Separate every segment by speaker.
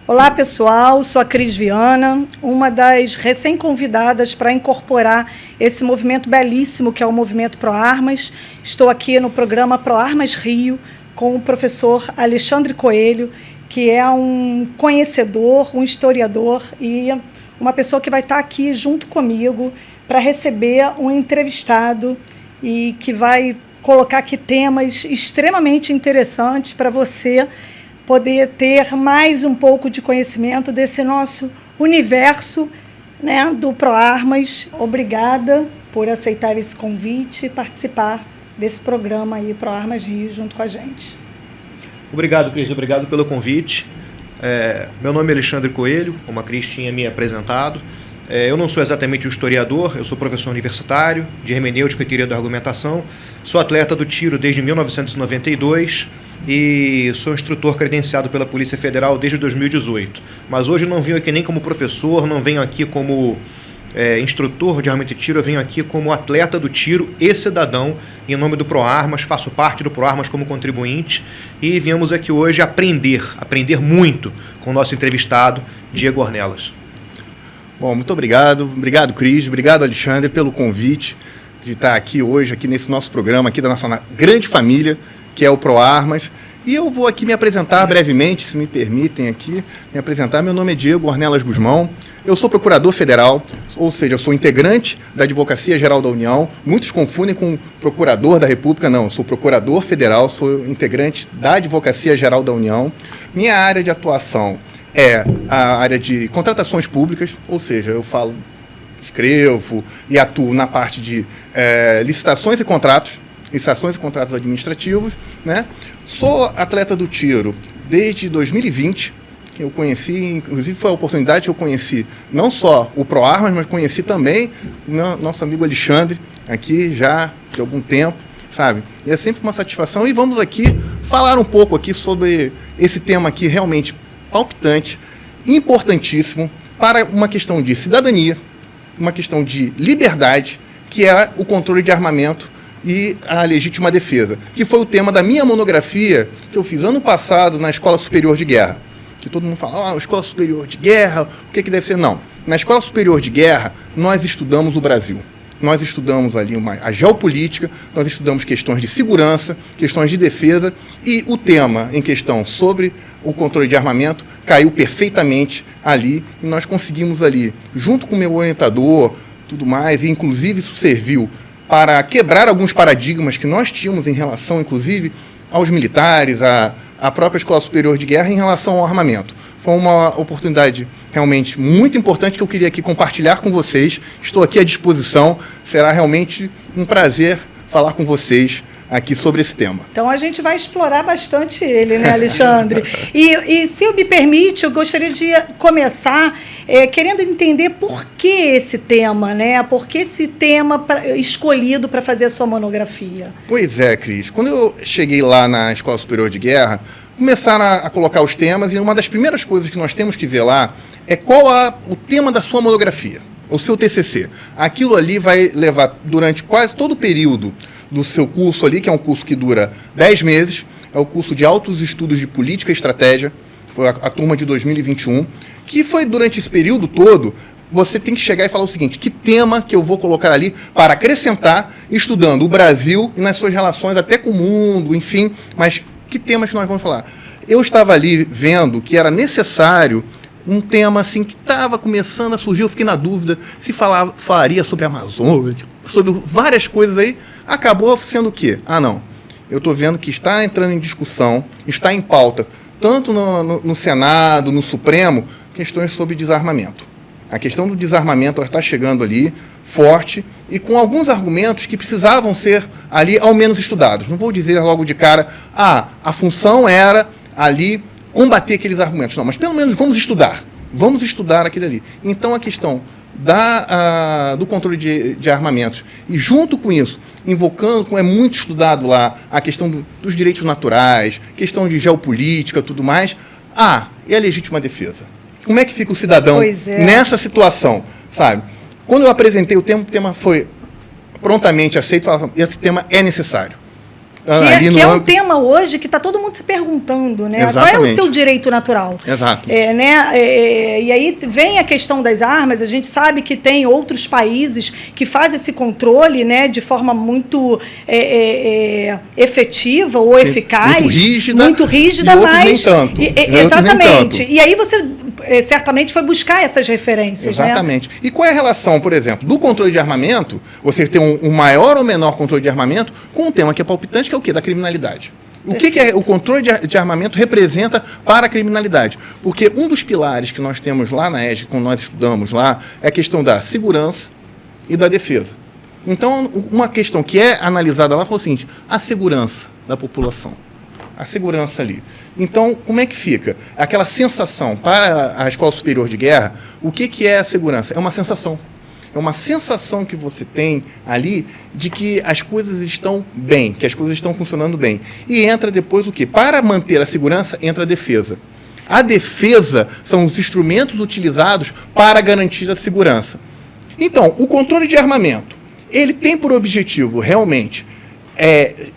Speaker 1: Olá, pessoal. Sou a Cris Viana, uma das recém-convidadas para incorporar esse movimento belíssimo que é o Movimento Proarmas. Estou aqui no programa Proarmas Rio com o professor Alexandre Coelho, que é um conhecedor, um historiador e uma pessoa que vai estar aqui junto comigo para receber um entrevistado e que vai colocar aqui temas extremamente interessantes para você poder ter mais um pouco de conhecimento desse nosso universo, né, do Proarmas. Obrigada por aceitar esse convite e participar desse programa aí, Proarmas Rio, junto com a gente.
Speaker 2: Obrigado, Cris. Obrigado pelo convite. Meu nome é Alexandre Coelho, como a Cris tinha me apresentado. Eu não sou exatamente um historiador, eu sou professor universitário de hermenêutica e teoria da argumentação, sou atleta do tiro desde 1992 e sou instrutor credenciado pela Polícia Federal desde 2018. Mas hoje não venho aqui nem como professor, não venho aqui como instrutor de armamento de tiro, eu venho aqui como atleta do tiro e cidadão em nome do Proarmas, faço parte do Proarmas como contribuinte e viemos aqui hoje aprender muito com o nosso entrevistado, Diego Ornelas.
Speaker 3: Bom, muito obrigado. Obrigado, Cris. Obrigado, Alexandre, pelo convite de estar aqui hoje, aqui nesse nosso programa, aqui da nossa grande família, que é o Proarmas. E eu vou aqui me apresentar brevemente, se me permitem aqui, me apresentar. Meu nome é Diego Ornelas Guzmão. Eu sou procurador federal, ou seja, eu sou integrante da Advocacia Geral da União. Muitos confundem com procurador da República. Não, eu sou procurador federal, sou integrante da Advocacia Geral da União. Minha área de atuação é a área de contratações públicas, ou seja, eu escrevo e atuo na parte de licitações e contratos administrativos, né? Sou atleta do tiro desde 2020, que eu conheci, inclusive foi a oportunidade que eu conheci não só o Proarmas, mas conheci também nosso amigo Alexandre, aqui já de algum tempo, sabe? E é sempre uma satisfação e vamos aqui falar um pouco aqui sobre esse tema aqui realmente palpitante, importantíssimo para uma questão de cidadania, uma questão de liberdade, que é o controle de armamento e a legítima defesa, que foi o tema da minha monografia que eu fiz ano passado na Escola Superior de Guerra. Que todo mundo fala, Escola Superior de Guerra, o que deve ser? Não. Na Escola Superior de Guerra, nós estudamos o Brasil. Nós estudamos ali a geopolítica, nós estudamos questões de segurança, questões de defesa, e o tema em questão sobre o controle de armamento caiu perfeitamente ali, e nós conseguimos ali, junto com o meu orientador, tudo mais, e inclusive isso serviu para quebrar alguns paradigmas que nós tínhamos em relação, inclusive, aos militares, à própria Escola Superior de Guerra em relação ao armamento. Foi uma oportunidade realmente muito importante que eu queria aqui compartilhar com vocês. Estou aqui à disposição. Será realmente um prazer falar com vocês aqui sobre esse tema.
Speaker 1: Então a gente vai explorar bastante ele, né, Alexandre? E se eu me permite, eu gostaria de começar querendo entender por que esse tema, né? Por que esse tema escolhido para fazer a sua monografia?
Speaker 3: Pois é, Cris. Quando eu cheguei lá na Escola Superior de Guerra, começaram a colocar os temas, e uma das primeiras coisas que nós temos que ver lá é qual o tema da sua monografia, o seu TCC. Aquilo ali vai levar durante quase todo o período do seu curso ali, que é um curso que dura 10 meses, é o curso de Altos Estudos de Política e Estratégia, foi a turma de 2021, que foi durante esse período todo, você tem que chegar e falar o seguinte, que tema que eu vou colocar ali para acrescentar, estudando o Brasil e nas suas relações até com o mundo, enfim, mas que temas que nós vamos falar? Eu estava ali vendo que era necessário um tema assim que estava começando a surgir, eu fiquei na dúvida se falaria sobre a Amazônia, sobre várias coisas aí, acabou sendo o quê? Não, eu estou vendo que está entrando em discussão, está em pauta, tanto no Senado, no Supremo, questões sobre desarmamento. A questão do desarmamento está chegando ali, forte, e com alguns argumentos que precisavam ser ali ao menos estudados. Não vou dizer logo de cara, a função era ali combater aqueles argumentos. Não, mas pelo menos vamos estudar aquilo ali. Então a questão do controle de armamentos, e junto com isso, invocando, como é muito estudado lá, a questão dos direitos naturais, questão de geopolítica, tudo mais, e a legítima defesa. Como é que fica o cidadão nessa situação, sabe? Quando eu apresentei o tema foi prontamente aceito, esse tema é necessário.
Speaker 1: Que é um tema hoje que está todo mundo se perguntando, né?
Speaker 3: Exatamente.
Speaker 1: Qual é o seu direito natural?
Speaker 3: Exato.
Speaker 1: E aí vem a questão das armas. A gente sabe que tem outros países que fazem esse controle, né, de forma muito efetiva ou eficaz.
Speaker 3: Muito rígida,
Speaker 1: mas
Speaker 3: nem tanto.
Speaker 1: Exatamente. E aí você certamente foi buscar essas referências.
Speaker 3: Exatamente. Né? E qual é a relação, por exemplo, do controle de armamento, você ter um maior ou menor controle de armamento, com um tema que é palpitante, que é o quê? Da criminalidade. O que é o controle de armamento representa para a criminalidade? Porque um dos pilares que nós temos lá na ESG, quando nós estudamos lá, é a questão da segurança e da defesa. Então, uma questão que é analisada lá foi o seguinte: a segurança da população. A segurança ali. Então, como é que fica? Aquela sensação, para a Escola Superior de Guerra, o que é a segurança? É uma sensação. É uma sensação que você tem ali de que as coisas estão bem, que as coisas estão funcionando bem. E entra depois o quê? Para manter a segurança, entra a defesa. A defesa são os instrumentos utilizados para garantir a segurança. Então, o controle de armamento, ele tem por objetivo, realmente,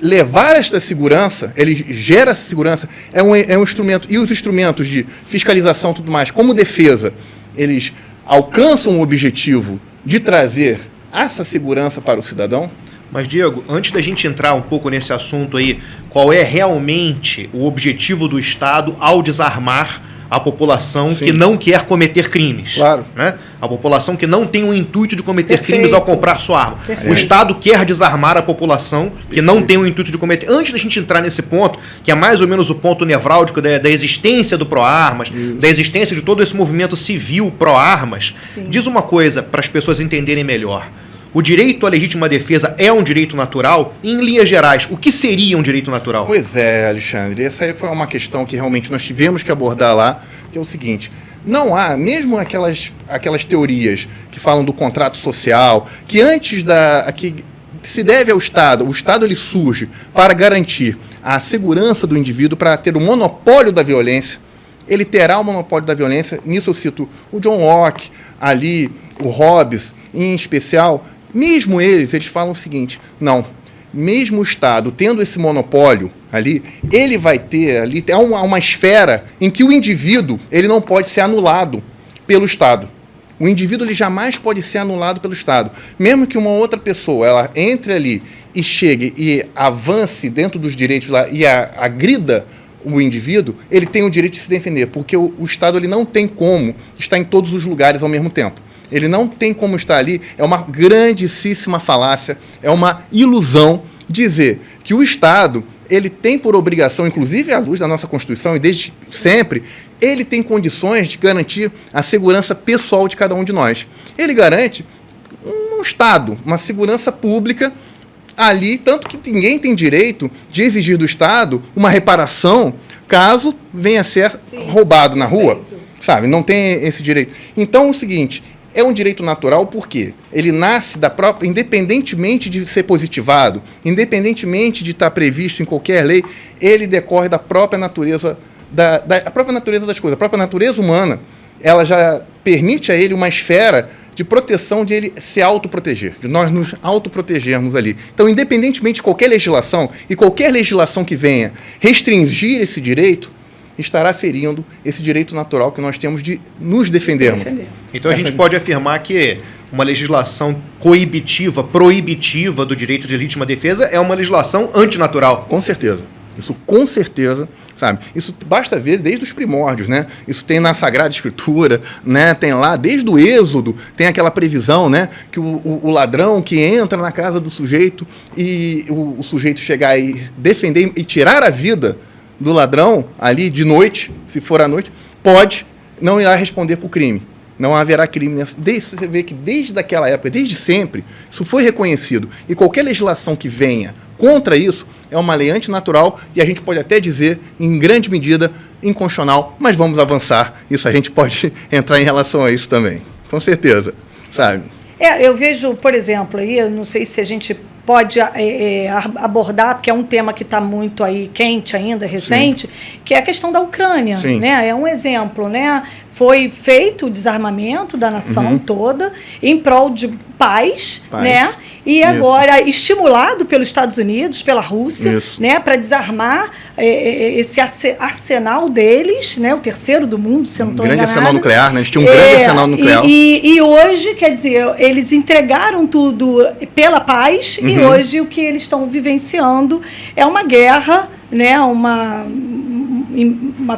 Speaker 3: levar esta segurança, ele gera essa segurança, é um instrumento, e os instrumentos de fiscalização e tudo mais, como defesa, eles alcançam o objetivo de trazer essa segurança para o cidadão?
Speaker 2: Mas, Diego, antes da gente entrar um pouco nesse assunto aí, qual é realmente o objetivo do Estado ao desarmar a população que não quer cometer crimes?
Speaker 3: Claro.
Speaker 2: Né? A população que não tem o intuito de cometer crimes ao comprar sua arma. O Estado quer desarmar a população que não tem o intuito de cometer. Antes da gente entrar nesse ponto, que é mais ou menos o ponto nevrálgico da existência do pró-armas, da existência de todo esse movimento civil pró-armas, diz uma coisa para as pessoas entenderem melhor. O direito à legítima defesa é um direito natural? Em linhas gerais, o que seria um direito natural?
Speaker 3: Pois é, Alexandre. Essa aí foi uma questão que realmente nós tivemos que abordar lá, que é o seguinte: não há, mesmo aquelas teorias que falam do contrato social, que antes que se deve ao Estado, o Estado ele surge para garantir a segurança do indivíduo, para ter o monopólio da violência. Ele terá o monopólio da violência. Nisso eu cito o John Locke, ali, o Hobbes, em especial. Mesmo eles falam o seguinte: não, mesmo o Estado tendo esse monopólio ali, ele vai ter ali uma esfera em que o indivíduo ele não pode ser anulado pelo Estado. O indivíduo ele jamais pode ser anulado pelo Estado. Mesmo que uma outra pessoa ela entre ali e chegue e avance dentro dos direitos lá e agrida o indivíduo, ele tem o direito de se defender, porque o Estado ele não tem como estar em todos os lugares ao mesmo tempo. Ele não tem como estar ali. É uma grandíssima falácia, é uma ilusão dizer que o Estado ele tem por obrigação, inclusive à luz da nossa Constituição e desde sempre, ele tem condições de garantir a segurança pessoal de cada um de nós. Ele garante um Estado, uma segurança pública ali, tanto que ninguém tem direito de exigir do Estado uma reparação caso venha a ser roubado na rua, sabe? Não tem esse direito. Então, é o seguinte: é um direito natural porque ele nasce da própria, independentemente de ser positivado, independentemente de estar previsto em qualquer lei, ele decorre da própria natureza, da própria natureza das coisas. A própria natureza humana, ela já permite a ele uma esfera de proteção, de ele se autoproteger, de nós nos autoprotegermos ali. Então, independentemente de qualquer legislação, e qualquer legislação que venha restringir esse direito, estará ferindo esse direito natural que nós temos de nos defendermos.
Speaker 2: Então a gente pode afirmar que uma legislação coibitiva, proibitiva do direito de legítima defesa é uma legislação antinatural.
Speaker 3: Com certeza. Isso com certeza, sabe? Isso basta ver desde os primórdios, né? Isso tem na Sagrada Escritura, né? Tem lá, desde o Êxodo, tem aquela previsão, né? Que o ladrão que entra na casa do sujeito e o sujeito chegar e defender e tirar a vida do ladrão ali de noite, se for à noite, não irá responder por crime. Não haverá crime. Você vê que desde aquela época, desde sempre, isso foi reconhecido. E qualquer legislação que venha contra isso é uma lei antinatural e a gente pode até dizer, em grande medida, inconstitucional, mas vamos avançar. Isso a gente pode entrar em relação a isso também. Com certeza, sabe?
Speaker 1: Eu vejo, por exemplo, aí, eu não sei se a gente pode abordar, porque é um tema que está muito aí quente ainda, recente, que é a questão da Ucrânia. Né? É um exemplo, né? Foi feito o desarmamento da nação toda em prol de paz. Né? e agora estimulado pelos Estados Unidos, pela Rússia, né, para desarmar esse arsenal deles, né, o terceiro do mundo, se eu não estou enganada.
Speaker 3: Grande arsenal nuclear, né? Eles tinham um grande arsenal nuclear.
Speaker 1: E hoje, quer dizer, eles entregaram tudo pela paz, e hoje o que eles estão vivenciando é uma guerra, né, uma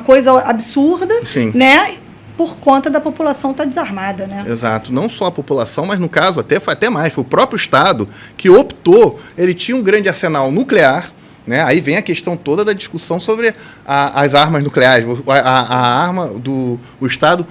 Speaker 1: coisa absurda, né, por conta da população estar desarmada, né?
Speaker 3: Exato. Não só a população, mas no caso foi até mais. Foi o próprio Estado que optou. Ele tinha um grande arsenal nuclear, né? Aí vem a questão toda da discussão sobre as armas nucleares, a arma do Estado.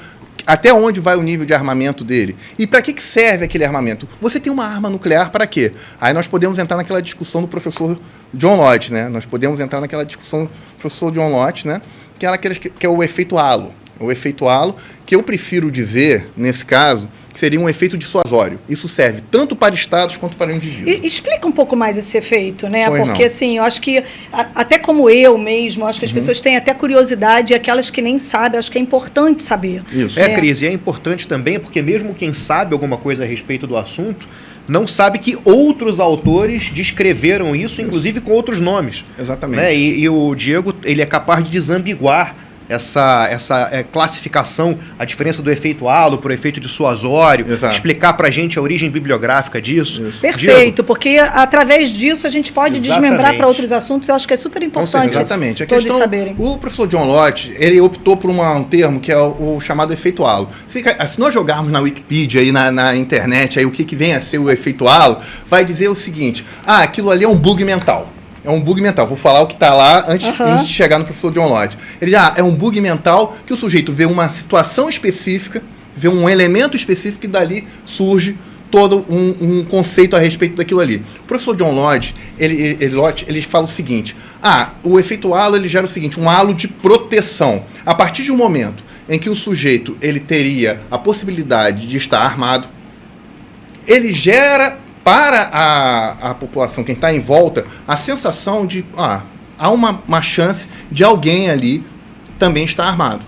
Speaker 3: Até onde vai o nível de armamento dele? E para que serve aquele armamento? Você tem uma arma nuclear para quê? Aí nós podemos entrar naquela discussão do professor John Lott, né? Nós podemos entrar naquela discussão do professor John Lott, né? Que é o efeito halo. O efeito halo, que eu prefiro dizer, nesse caso, que seria um efeito dissuasório. Isso serve tanto para estados quanto para o indivíduo.
Speaker 1: Explica um pouco mais esse efeito, né? Porque, assim, eu acho que, até como eu mesmo, acho que as pessoas têm até curiosidade, e aquelas que nem sabem, acho que é importante saber.
Speaker 2: Isso. Cris, e é importante também, porque mesmo quem sabe alguma coisa a respeito do assunto, não sabe que outros autores descreveram isso, inclusive com outros nomes.
Speaker 3: Exatamente.
Speaker 2: Né? E o Diego, ele é capaz de desambiguar essa classificação, a diferença do efeito halo para o efeito dissuasório, explicar para a gente a origem bibliográfica disso.
Speaker 1: Perfeito, Diego, porque através disso a gente pode desmembrar para outros assuntos, eu acho que é super importante.
Speaker 3: Exatamente. A questão, saberem. O professor John Lott, ele optou por um termo que é o chamado efeito halo. Se nós jogarmos na Wikipedia, aí na internet, aí o que vem a ser o efeito halo, vai dizer o seguinte, aquilo ali é um bug mental. É um bug mental. Vou falar o que está lá antes de chegar no professor John Lott. Ele é um bug mental que o sujeito vê uma situação específica, vê um elemento específico e dali surge todo um conceito a respeito daquilo ali. O professor John Lott, ele fala o seguinte, o efeito halo ele gera o seguinte, um halo de proteção. A partir de um momento em que o sujeito ele teria a possibilidade de estar armado, ele gera para a população, quem está em volta, a sensação de há uma chance de alguém ali também estar armado,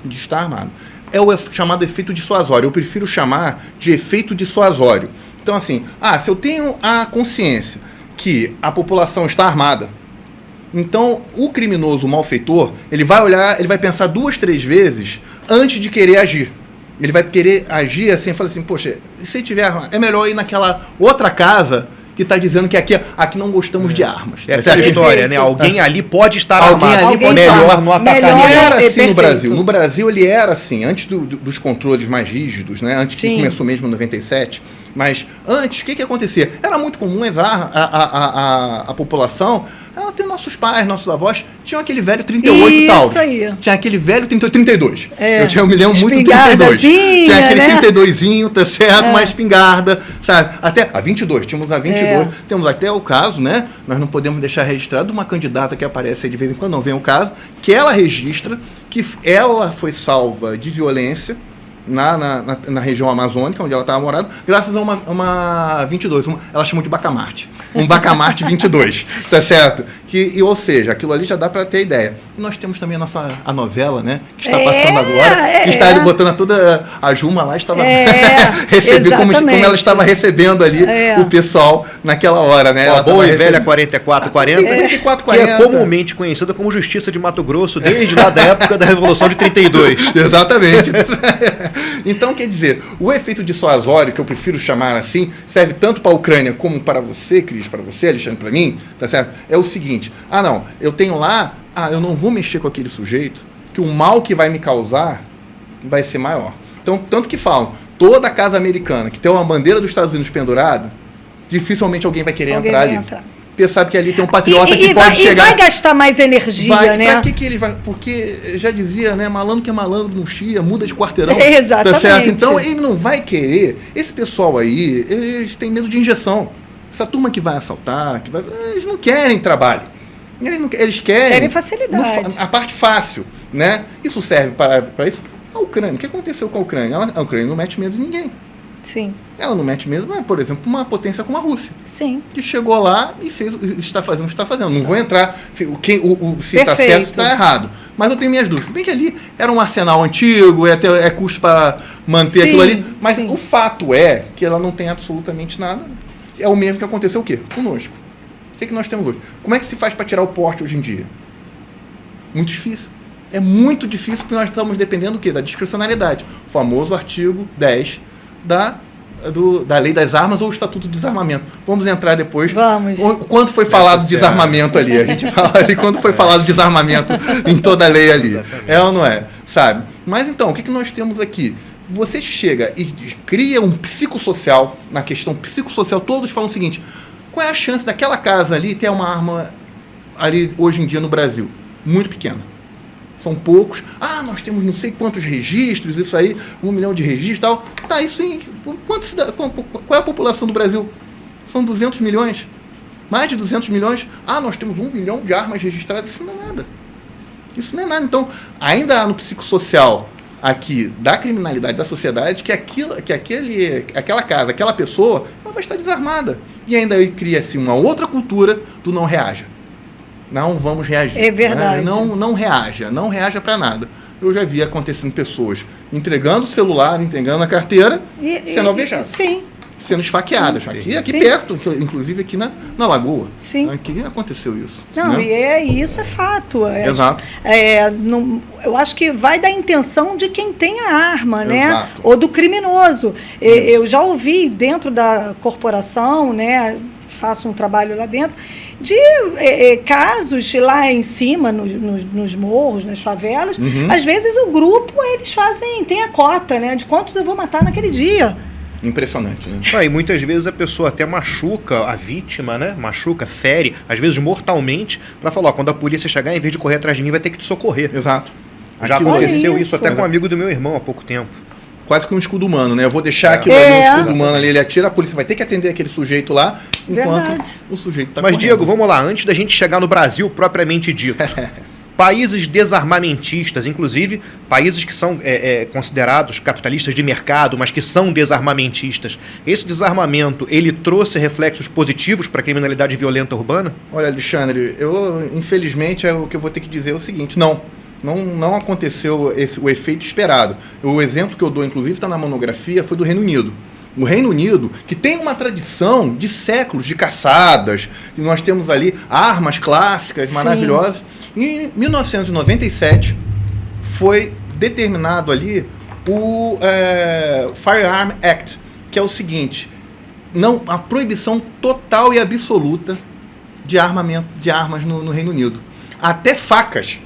Speaker 3: É o chamado efeito dissuasório. Eu prefiro chamar de efeito dissuasório. Então, assim, se eu tenho a consciência que a população está armada, então o criminoso, o malfeitor, ele vai olhar, ele vai pensar 2, 3 vezes antes de querer agir. Ele vai querer agir assim, falar assim, poxa, se tiver arma, é melhor ir naquela outra casa que está dizendo que aqui não gostamos de armas.
Speaker 2: É aquela história, né? Alguém ali pode estar armado.
Speaker 3: Alguém ali pode estar armado.
Speaker 2: No atacar.
Speaker 3: Ele era assim no Brasil. No Brasil ele era assim, antes dos controles mais rígidos, né? Antes que começou mesmo em 97. Mas antes, o que acontecia? Era muito comum a população, até nossos pais, nossos avós, tinham aquele velho 38 Taurus. Isso aí. Tinha aquele velho 32. Eu me lembro muito do 32. Tinha aquele 32zinho, tá certo? Uma espingarda, sabe? Até a 22, tínhamos a 22. Temos até o caso, né? Nós não podemos deixar registrado uma candidata que aparece aí de vez em quando, não vem o caso, que ela registra que ela foi salva de violência na região amazônica, onde ela estava morando, graças a uma 22, ela chamou de Bacamarte. Um Bacamarte 22, tá certo? Ou seja, aquilo ali já dá para ter ideia. E nós temos também a novela, né? Que está passando agora, que está botando toda a Juma lá, estava recebendo como ela estava recebendo ali o pessoal naquela hora, né?
Speaker 2: A boa e velha 4440, que é comumente conhecida como Justiça de Mato Grosso, desde lá da época da Revolução de 32.
Speaker 3: Exatamente. Então, quer dizer, o efeito dissuasório, que eu prefiro chamar assim, serve tanto para a Ucrânia como para você, Cris, para você, Alexandre, para mim, tá certo? É o seguinte, eu tenho lá, eu não vou mexer com aquele sujeito, que o mal que vai me causar vai ser maior. Então, tanto que falam, toda casa americana que tem uma bandeira dos Estados Unidos pendurada, dificilmente alguém vai querer entrar ali. Porque sabe que ali tem um patriota que pode chegar...
Speaker 1: E vai gastar mais energia, né?
Speaker 3: Pra que ele vai... Porque já dizia, né? Malandro que é malandro não chia, muda de quarteirão.
Speaker 1: Exatamente.
Speaker 3: Tá certo? Então, ele não vai querer... Esse pessoal aí, eles têm medo de injeção. Essa turma que vai assaltar, eles não querem trabalho. Eles querem
Speaker 1: facilidade.
Speaker 3: A parte fácil, né? Isso serve para isso. A Ucrânia, o que aconteceu com a Ucrânia? A Ucrânia não mete medo em ninguém.
Speaker 1: Sim.
Speaker 3: Ela não mete medo, mas, por exemplo, uma potência como a Rússia.
Speaker 1: Sim.
Speaker 3: Que chegou lá e está fazendo o que está fazendo. Não vou entrar se está certo ou está errado. Mas eu tenho minhas dúvidas. Se bem que ali era um arsenal antigo, é custo para manter aquilo ali. Mas o fato é que ela não tem absolutamente nada. É o mesmo que aconteceu o quê? Conosco. O que nós temos hoje? Como é que se faz para tirar o porte hoje em dia? Muito difícil. É muito difícil porque nós estamos dependendo do quê? Da discricionariedade. O famoso artigo 10 da Lei das Armas ou o Estatuto do Desarmamento. Vamos entrar depois.
Speaker 1: Vamos.
Speaker 3: Quando foi falado de desarmamento ali? A gente fala ali quando foi falado de desarmamento em toda a lei ali. Exatamente. É ou não é? Sabe? Mas então, o que nós temos aqui? Você chega e cria um psicossocial, na questão psicossocial, todos falam o seguinte: qual é a chance daquela casa ali ter uma arma ali hoje em dia no Brasil? Muito pequena. São poucos. Nós temos não sei quantos registros, isso aí, 1 milhão de registros e tal. Tá, isso aí, qual é a população do Brasil? São 200 milhões. Mais de 200 milhões. Nós temos 1 milhão de armas registradas. Isso não é nada. Isso não é nada. Então, ainda há no psicossocial aqui da criminalidade da sociedade que aquela casa, aquela pessoa, ela vai estar desarmada. E ainda aí cria-se uma outra cultura do não reaja. Não vamos reagir.
Speaker 1: É verdade.
Speaker 3: Né? Não reaja para nada. Eu já vi acontecendo pessoas entregando o celular, entregando a carteira, sendo alvejadas.
Speaker 1: Sim.
Speaker 3: Sendo esfaqueadas.
Speaker 1: Sim.
Speaker 3: Aqui perto, inclusive aqui na Lagoa.
Speaker 1: Sim.
Speaker 3: Aqui aconteceu isso.
Speaker 1: Não,
Speaker 3: né?
Speaker 1: Isso é fato.
Speaker 3: Exato.
Speaker 1: Eu acho que vai da intenção de quem tem a arma, né?
Speaker 3: Exato.
Speaker 1: Ou do criminoso. Eu já ouvi dentro da corporação, né? Faço um trabalho lá dentro, de casos lá em cima, nos morros, nas favelas. Às vezes o grupo, eles tem a cota, né? De quantos eu vou matar naquele dia.
Speaker 3: Impressionante, né?
Speaker 2: E muitas vezes a pessoa até machuca a vítima, né? Machuca, fere, às vezes mortalmente, para falar, quando a polícia chegar, em vez de correr atrás de mim, vai ter que te socorrer.
Speaker 3: Exato.
Speaker 2: Já aconteceu isso até com um amigo do meu irmão há pouco tempo.
Speaker 3: Quase que um escudo humano, né? Eu vou deixar aquilo ali, um escudo humano ali, ele atira, a polícia vai ter que atender aquele sujeito lá, enquanto o sujeito está correndo.
Speaker 2: Mas, Diego, vamos lá, antes da gente chegar no Brasil propriamente dito. Países desarmamentistas, inclusive países que são considerados capitalistas de mercado, mas que são desarmamentistas. Esse desarmamento, ele trouxe reflexos positivos para a criminalidade violenta urbana?
Speaker 3: Olha, Alexandre, infelizmente, o que eu vou ter que dizer é o seguinte: não aconteceu o efeito esperado. O exemplo que eu dou, inclusive, está na monografia, foi do Reino Unido. O Reino Unido, que tem uma tradição de séculos de caçadas, e nós temos ali armas clássicas, maravilhosas. Em 1997, foi determinado ali o Firearm Act, que é o seguinte: a proibição total e absoluta de armamento de armas no Reino Unido. Até facas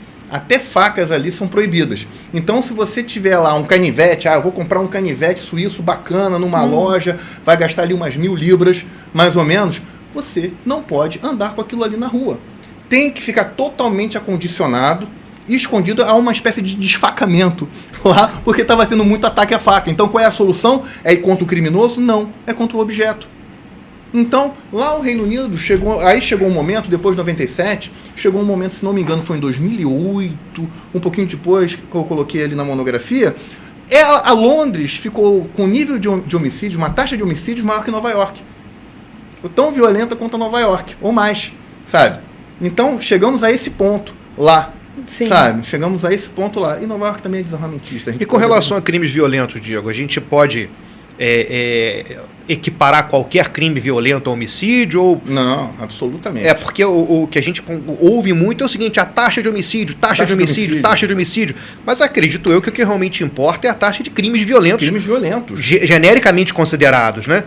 Speaker 3: ali são proibidas. Então, se você tiver lá um canivete, eu vou comprar um canivete suíço bacana numa loja, vai gastar ali umas 1.000 libras, mais ou menos, você não pode andar com aquilo ali na rua. Tem que ficar totalmente acondicionado e escondido a uma espécie de desfacamento lá, porque estava tendo muito ataque à faca. Então, qual é a solução? É ir contra o criminoso? Não, é contra o objeto. Então, lá o Reino Unido chegou um momento, depois de 97, chegou um momento, se não me engano, foi em 2008, um pouquinho depois que eu coloquei ali na monografia, a Londres ficou com um nível de homicídio, uma taxa de homicídios maior que Nova York. Tão violenta quanto Nova York, ou mais, sabe? Então, chegamos a esse ponto lá. Sim. Sabe? Chegamos a esse ponto lá. E Nova York também é desarmamentista.
Speaker 2: E com relação a crimes violentos, Diego, a gente pode equiparar qualquer crime violento a homicídio? Ou...
Speaker 3: Não, absolutamente.
Speaker 2: Porque o que a gente ouve muito é o seguinte: a taxa de homicídio, taxa de homicídio. Mas acredito eu que o que realmente importa é a taxa de crimes violentos.
Speaker 3: Crimes violentos.
Speaker 2: Genericamente considerados, né?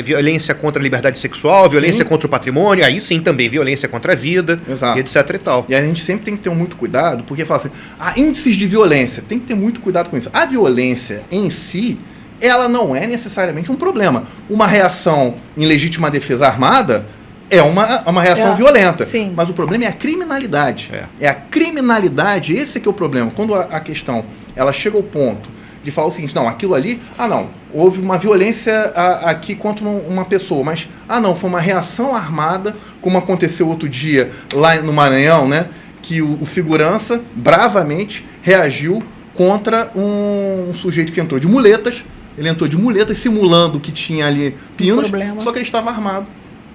Speaker 2: Violência contra a liberdade sexual, violência contra o patrimônio, aí sim também violência contra a vida,
Speaker 3: exato,
Speaker 2: e etc e tal.
Speaker 3: E a gente sempre tem que ter muito cuidado, porque fala assim, índices de violência, tem que ter muito cuidado com isso. A violência em si, ela não é necessariamente um problema. Uma reação em legítima defesa armada é uma reação violenta.
Speaker 1: Sim.
Speaker 3: Mas o problema é a criminalidade. É a criminalidade, esse que é o problema. Quando a questão ela chega ao ponto de falar o seguinte: não, aquilo ali, houve uma violência aqui contra uma pessoa, mas, foi uma reação armada, como aconteceu outro dia lá no Maranhão, né? Que o segurança bravamente reagiu contra um sujeito que entrou de muletas. Ele entrou de muletas simulando que tinha ali pinos, só que ele estava armado.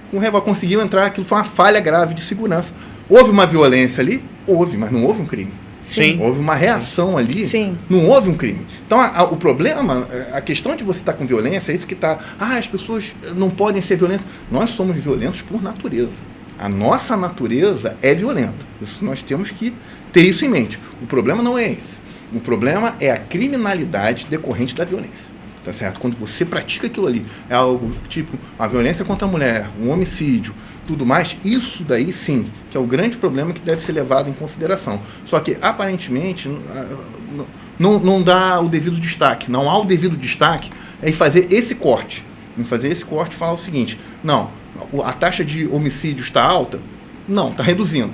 Speaker 3: Com revólver, conseguiu entrar, aquilo foi uma falha grave de segurança. Houve uma violência ali? Houve, mas não houve um crime.
Speaker 2: Sim.
Speaker 3: Houve uma reação ali,
Speaker 1: Sim.
Speaker 3: não houve um crime. Então, o problema, a questão de você estar com violência, é isso que está... as pessoas não podem ser violentas. Nós somos violentos por natureza. A nossa natureza é violenta. Isso nós temos que ter isso em mente. O problema não é esse. O problema é a criminalidade decorrente da violência. Tá certo? Quando você pratica aquilo ali, é algo tipo a violência contra a mulher, um homicídio, tudo mais, isso daí sim, que é o grande problema que deve ser levado em consideração. Só que, aparentemente, não dá o devido destaque. Não há o devido destaque em fazer esse corte. Em fazer esse corte e falar o seguinte, não, a taxa de homicídio está alta? Não, está reduzindo.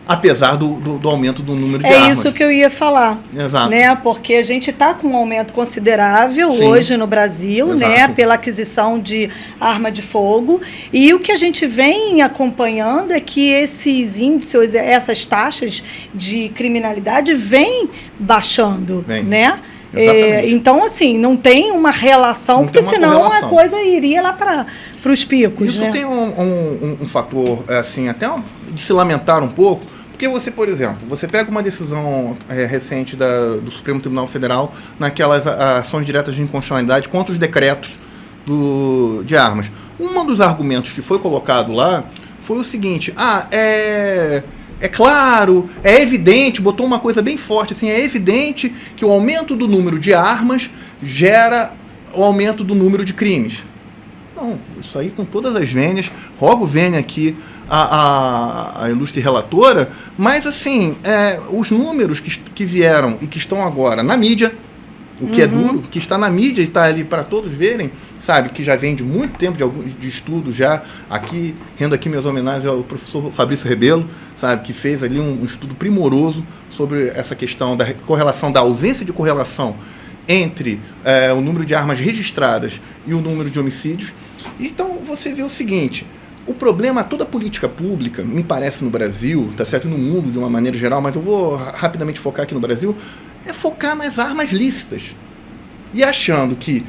Speaker 3: Apesar do aumento do número de armas.
Speaker 1: É isso que eu ia falar.
Speaker 3: Exato.
Speaker 1: Né? Porque a gente está com um aumento considerável
Speaker 3: Sim.
Speaker 1: hoje no Brasil, né? Pela aquisição de arma de fogo. E o que a gente vem acompanhando é que esses índices, essas taxas de criminalidade vêm baixando. Né? Então, assim, não tem uma relação, porque senão a coisa iria lá para os picos.
Speaker 3: Isso,
Speaker 1: né?
Speaker 3: tem um fator, assim, até de se lamentar um pouco, porque você, por exemplo, você pega uma decisão recente do Supremo Tribunal Federal naquelas ações diretas de inconstitucionalidade contra os decretos de armas. Um dos argumentos que foi colocado lá foi o seguinte, é claro, é evidente, botou uma coisa bem forte, assim, é evidente que o aumento do número de armas gera o aumento do número de crimes. Não, isso aí com todas as vênias, rogo vênia aqui a ilustre relatora, mas assim, os números que vieram e que estão agora na mídia, o que é duro, que está na mídia e está ali para todos verem, sabe, que já vem de muito tempo de estudo já, aqui, rendo aqui minhas homenagens ao professor Fabrício Rebelo, sabe, que fez ali um estudo primoroso sobre essa questão da correlação, da ausência de correlação entre o número de armas registradas e o número de homicídios. Então, você vê o seguinte, o problema, toda a política pública, me parece no Brasil, tá certo, no mundo de uma maneira geral, mas eu vou rapidamente focar aqui no Brasil, é focar nas armas lícitas. E achando que,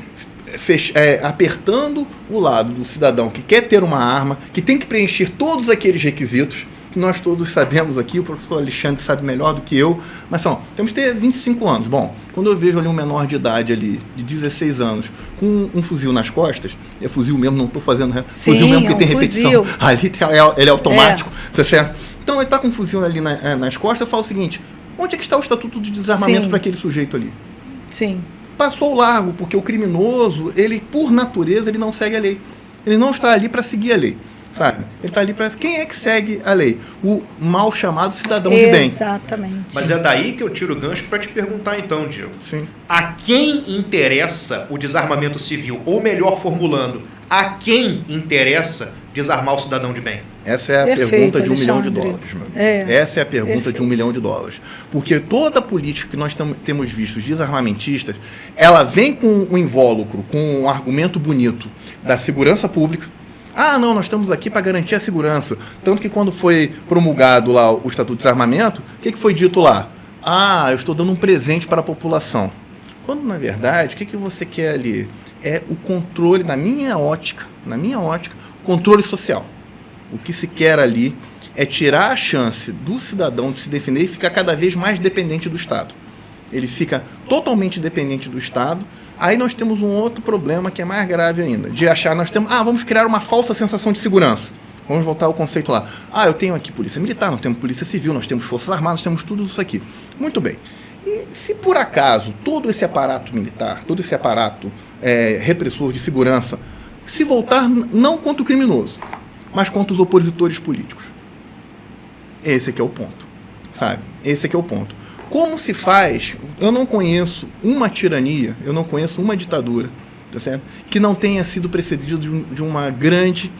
Speaker 3: apertando o lado do cidadão que quer ter uma arma, que tem que preencher todos aqueles requisitos, que nós todos sabemos aqui, o professor Alexandre sabe melhor do que eu, mas temos que ter 25 anos. Bom, quando eu vejo ali um menor de idade ali, de 16 anos, com um fuzil nas costas, é fuzil mesmo, não estou fazendo fuzil mesmo, porque tem repetição, ali ele é automático, tá certo? Então ele está com um fuzil ali nas costas, eu falo o seguinte, onde é que está o estatuto de desarmamento para aquele sujeito ali?
Speaker 1: Sim.
Speaker 3: Passou o largo, porque o criminoso, ele, por natureza, ele não segue a lei. Ele não está ali para seguir a lei. Sabe? Ele está ali para... Quem é que segue a lei? O mal chamado cidadão de bem.
Speaker 1: Exatamente.
Speaker 2: Mas é daí que eu tiro o gancho para te perguntar então, Diego.
Speaker 3: Sim.
Speaker 2: A quem interessa o desarmamento civil? Ou melhor formulando, a quem interessa desarmar o cidadão de bem?
Speaker 3: Essa é a pergunta de $1 milhão, meu amigo. Essa é a pergunta de $1 milhão. Porque toda a política que nós temos visto, os desarmamentistas, ela vem com um invólucro, com um argumento bonito da segurança pública. Não, nós estamos aqui para garantir a segurança. Tanto que quando foi promulgado lá o Estatuto de Desarmamento, o que foi dito lá? Eu estou dando um presente para a população. Quando, na verdade, o que você quer ali? É o controle, na minha ótica, controle social. O que se quer ali é tirar a chance do cidadão de se defender e ficar cada vez mais dependente do Estado. Ele fica totalmente dependente do Estado. Aí nós temos um outro problema que é mais grave ainda, de achar, vamos criar uma falsa sensação de segurança. Vamos voltar ao conceito lá. Eu tenho aqui polícia militar, nós temos polícia civil, nós temos forças armadas, nós temos tudo isso aqui. Muito bem. E se por acaso todo esse aparato militar, todo esse aparato repressor de segurança, se voltar não contra o criminoso, mas contra os opositores políticos? Esse aqui é o ponto, sabe? Esse aqui é o ponto. Como se faz? Eu não conheço uma tirania, eu não conheço uma ditadura, tá certo? Que não tenha sido precedida de uma grande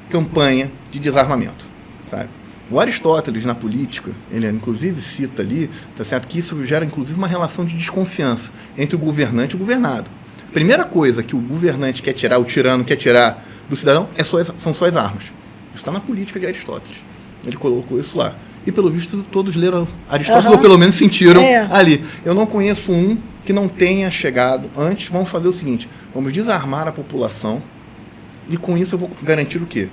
Speaker 3: campanha de desarmamento, sabe? O Aristóteles, na política, ele inclusive cita ali, tá certo? Que isso gera inclusive uma relação de desconfiança entre o governante e o governado. Primeira coisa que o governante quer tirar, o tirano quer tirar do cidadão, são só as armas. Isso está na política de Aristóteles. Ele colocou isso lá. E, pelo visto, todos leram Aristóteles, ou pelo menos sentiram ali. Eu não conheço um que não tenha chegado antes. Vamos fazer o seguinte, vamos desarmar a população e, com isso, eu vou garantir o quê?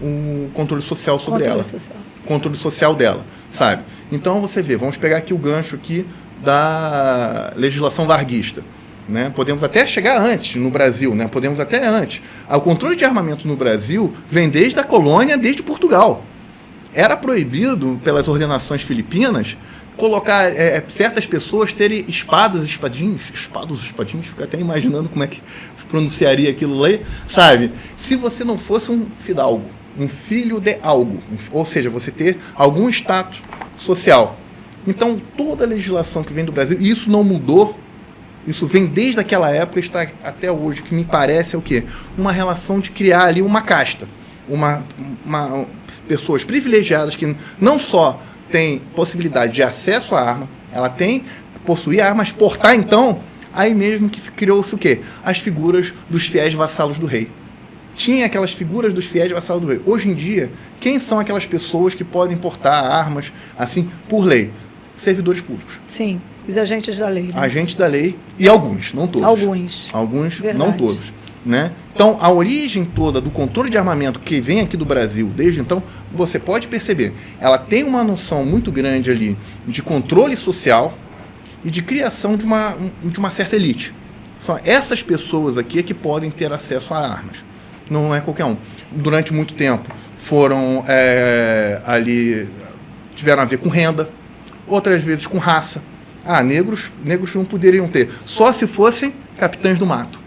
Speaker 3: o controle social sobre
Speaker 1: Controle
Speaker 3: ela.
Speaker 1: social.
Speaker 3: Controle social dela, sabe? Então, você vê, vamos pegar aqui o gancho aqui da legislação varguista. Né? Podemos até chegar antes no Brasil, né? Podemos até antes. O controle de armamento no Brasil vem desde a colônia, desde Portugal. Era proibido, pelas ordenações filipinas, colocar certas pessoas terem espadas, espadinhos, fico até imaginando como é que pronunciaria aquilo lá, sabe? Se você não fosse um fidalgo, um filho de algo, ou seja, você ter algum status social. Então, toda a legislação que vem do Brasil, e isso não mudou. Isso vem desde aquela época e está até hoje, que me parece é o quê? Uma relação de criar ali uma casta. Pessoas privilegiadas que não só têm possibilidade de acesso à arma, ela tem possuir a arma, mas portar, então, aí mesmo que criou-se o quê? As figuras dos fiéis vassalos do rei. Tinha aquelas figuras dos fiéis vassalos do rei. Hoje em dia, quem são aquelas pessoas que podem portar armas, assim, por lei? Servidores públicos.
Speaker 1: Sim. Os agentes da lei. Né?
Speaker 3: Agentes da lei e alguns, não todos. Alguns,
Speaker 1: verdade.
Speaker 3: não todos. Né? Então, a origem toda do controle de armamento que vem aqui do Brasil, desde então, você pode perceber, ela tem uma noção muito grande ali de controle social e de criação de uma certa elite. São essas pessoas aqui que podem ter acesso a armas. Não é qualquer um. Durante muito tempo, foram ali, tiveram a ver com renda, outras vezes com raça. Negros não poderiam ter. Só se fossem capitães do mato.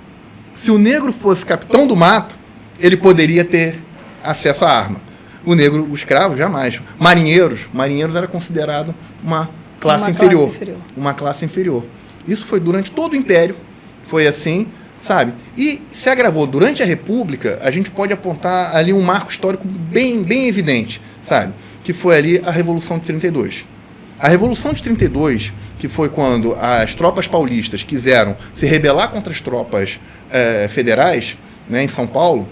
Speaker 3: Se o negro fosse capitão do mato, ele poderia ter acesso à arma. O negro, o escravo, jamais. Marinheiros era considerado uma classe inferior. Uma classe inferior. Isso foi durante todo o Império. Foi assim, sabe? E se agravou. Durante a República, a gente pode apontar ali um marco histórico bem, bem evidente, sabe? Que foi ali a Revolução de 32. A Revolução de 32, que foi quando as tropas paulistas quiseram se rebelar contra as tropas federais, né, em São Paulo,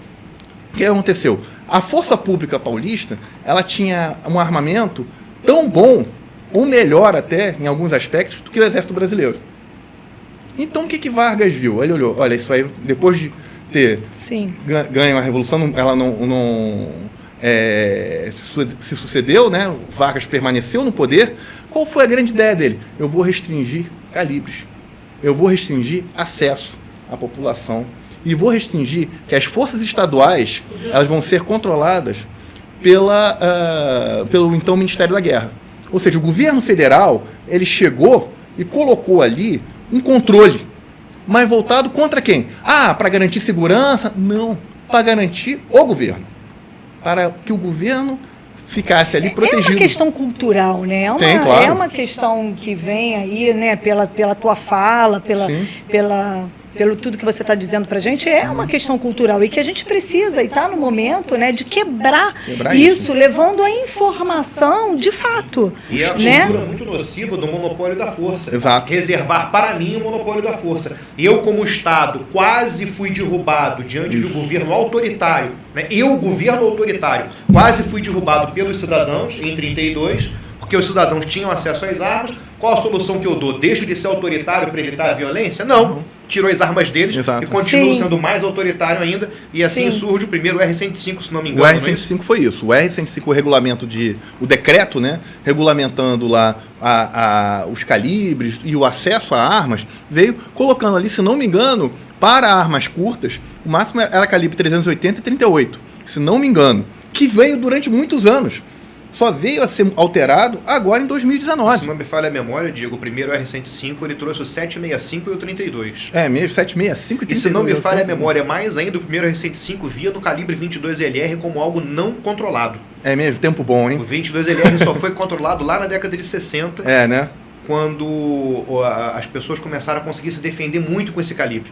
Speaker 3: o que aconteceu? A Força Pública Paulista, ela tinha um armamento tão bom, ou melhor até, em alguns aspectos, do que o Exército Brasileiro. Então, o que Vargas viu? Ele olhou, olha, isso aí, depois de ter ganho a Revolução, ela não se sucedeu, né? O Vargas permaneceu no poder. Qual foi a grande ideia dele? Eu vou restringir calibres, eu vou restringir acesso à população e vou restringir que as forças estaduais elas vão ser controladas pelo então Ministério da Guerra. Ou seja, o governo federal ele chegou e colocou ali um controle, mas voltado contra quem? Para garantir segurança? Não, para garantir o governo. Para que o governo ficasse ali protegido.
Speaker 1: É uma questão cultural, né?
Speaker 3: Claro.
Speaker 1: É uma questão que vem aí, né, pela tua fala, pelo tudo que você está dizendo para a gente, é uma questão cultural e que a gente precisa, e está no momento, né, de quebrar isso, levando a informação de fato.
Speaker 2: E é a cultura muito nociva do monopólio da força.
Speaker 3: Exato.
Speaker 2: Reservar para mim o monopólio da força. Eu, como Estado, quase fui derrubado diante do governo autoritário, né? Governo autoritário, quase fui derrubado pelos cidadãos em 32, porque os cidadãos tinham acesso às armas. Qual a solução que eu dou? Deixo de ser autoritário para evitar a violência? Não. Tirou as armas deles. Exato. E continua sendo mais autoritário ainda. E assim surge o primeiro R-105, se não me engano.
Speaker 3: O R-105 foi isso. O R-105, o regulamento o decreto, né, regulamentando lá os calibres e o acesso a armas, veio colocando ali, se não me engano, para armas curtas, o máximo era calibre 380 e 38, se não me engano, que veio durante muitos anos. Só veio a ser alterado agora em 2019.
Speaker 2: Se não me falha a memória, Diego, o primeiro R-105 ele trouxe o 765 e o 32.
Speaker 3: É mesmo, 765 e 32.
Speaker 2: E se não me falha a memória, mais ainda, o primeiro R-105 via no calibre 22LR como algo não controlado.
Speaker 3: É mesmo, tempo bom, hein?
Speaker 2: O 22LR só foi controlado lá na década de 60.
Speaker 3: Né?
Speaker 2: Quando as pessoas começaram a conseguir se defender muito com esse calibre.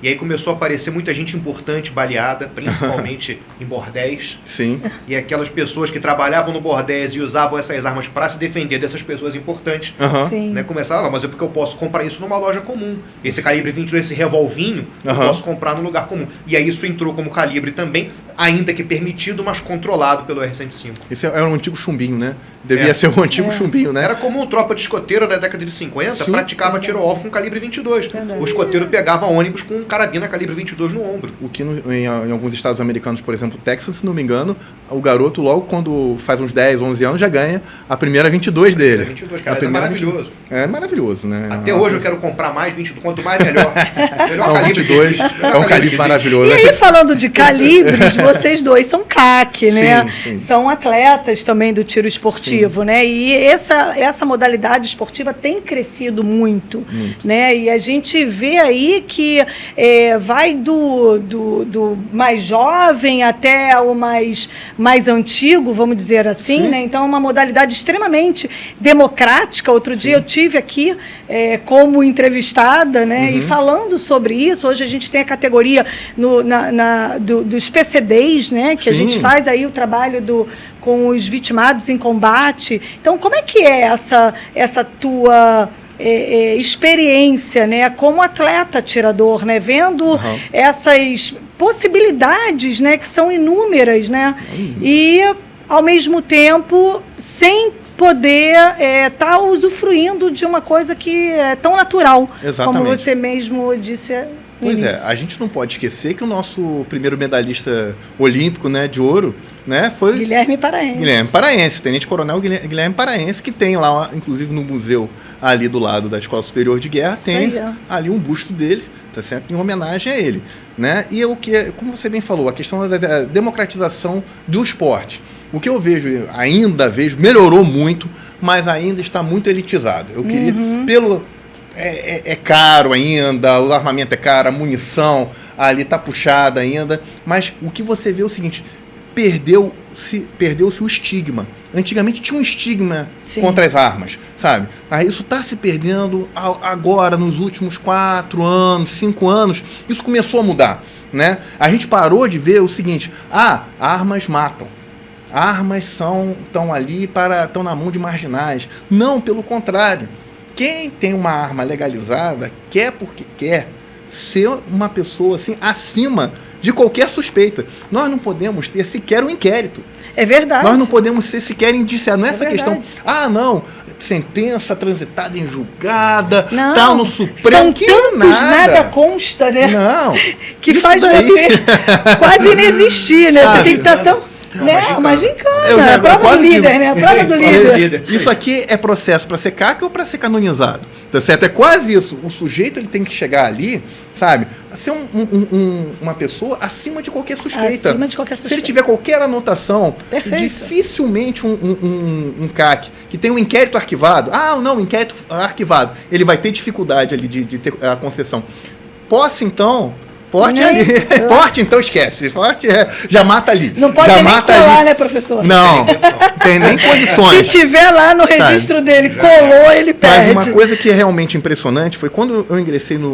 Speaker 2: E aí começou a aparecer muita gente importante baleada, principalmente em bordéis.
Speaker 3: Sim.
Speaker 2: E aquelas pessoas que trabalhavam no bordéis e usavam essas armas para se defender dessas pessoas importantes, né, começaram, mas é porque eu posso comprar isso numa loja comum. Esse calibre 22, esse revolvinho, eu posso comprar no lugar comum. E aí isso entrou como calibre também. ainda que permitido, mas controlado pelo R-105.
Speaker 3: Esse era um antigo chumbinho, né? Devia ser um antigo chumbinho, né?
Speaker 2: Era comum, tropa de escoteiro da década de 50 praticava tiro-alvo com calibre 22.
Speaker 1: Verdade.
Speaker 2: O escoteiro pegava ônibus com carabina calibre 22 no ombro.
Speaker 3: O que em alguns estados americanos, por exemplo, Texas, se não me engano, o garoto logo quando faz uns 10, 11 anos já ganha a primeira 22 dele.
Speaker 2: 22, cara, é maravilhoso.
Speaker 3: É maravilhoso, né?
Speaker 2: Até hoje eu quero comprar mais 22, quanto mais melhor. Melhor
Speaker 3: Não, 22 é um calibre maravilhoso.
Speaker 1: E aí, falando de calibres, vocês dois são CAC, né?
Speaker 3: Sim, sim.
Speaker 1: São atletas também do tiro esportivo, né? E essa modalidade esportiva tem crescido muito, né? E a gente vê aí que vai do mais jovem até o mais antigo, vamos dizer assim, né? Então é uma modalidade extremamente democrática. Outro dia eu tive aqui como entrevistada, né? E falando sobre isso, hoje a gente tem a categoria dos PCDs, né? Que a gente faz aí o trabalho com os vitimados em combate. Então, como é que é essa tua experiência, né, como atleta atirador, né, vendo essas possibilidades, né, que são inúmeras, né, e ao mesmo tempo sem poder estar usufruindo de uma coisa que é tão natural, como você mesmo disse.
Speaker 3: Pois é, a gente não pode esquecer que o nosso primeiro medalhista olímpico, né, de ouro, né, foi
Speaker 1: Guilherme Paraense.
Speaker 3: Guilherme Paraense, tenente-coronel Guilherme Paraense, que tem lá, inclusive no museu ali do lado da Escola Superior de Guerra, tem ali um busto dele, tá certo? Em homenagem a ele, né? E como você bem falou, a questão da democratização do esporte. O que eu ainda vejo, melhorou muito, mas ainda está muito elitizado. Eu queria, é caro ainda, o armamento é caro, a munição ali está puxada ainda, mas o que você vê é o seguinte, perdeu-se o estigma. Antigamente tinha um estigma contra as armas, sabe? Isso está se perdendo agora, nos últimos 4 anos, 5 anos, isso começou a mudar, né? A gente parou de ver o seguinte, armas matam. Armas estão ali estão na mão de marginais. Não, pelo contrário. Quem tem uma arma legalizada quer porque quer ser uma pessoa assim acima de qualquer suspeita. Nós não podemos ter sequer um inquérito.
Speaker 1: É verdade.
Speaker 3: Nós não podemos ser sequer indiciados. Não é essa questão. Não, sentença transitada em julgada, tal no Supremo.
Speaker 1: São tantos nada consta, né?
Speaker 3: Não.
Speaker 1: Que faz você quase inexistir, né? Você tem que estar tão... Uma gincana, a prova do líder, né? A prova do líder.
Speaker 3: Isso aqui é processo para ser CAC ou para ser canonizado, tá certo? É quase isso. O sujeito ele tem que chegar ali, sabe? A ser uma pessoa acima de qualquer suspeita.
Speaker 1: Acima de qualquer suspeita.
Speaker 3: Se ele tiver qualquer anotação, dificilmente um CAC que tem um inquérito arquivado, inquérito arquivado, ele vai ter dificuldade ali de ter a concessão. Posse, então... Porte ali. Porte, então esquece. Porte já mata ali.
Speaker 1: Não pode
Speaker 3: já
Speaker 1: nem
Speaker 3: mata
Speaker 1: colar,
Speaker 3: ali.
Speaker 1: Né, professor?
Speaker 3: Não, tem nem condições.
Speaker 1: Se tiver lá no registro dele, colou, ele perde.
Speaker 3: Mas uma coisa que é realmente impressionante foi quando eu ingressei no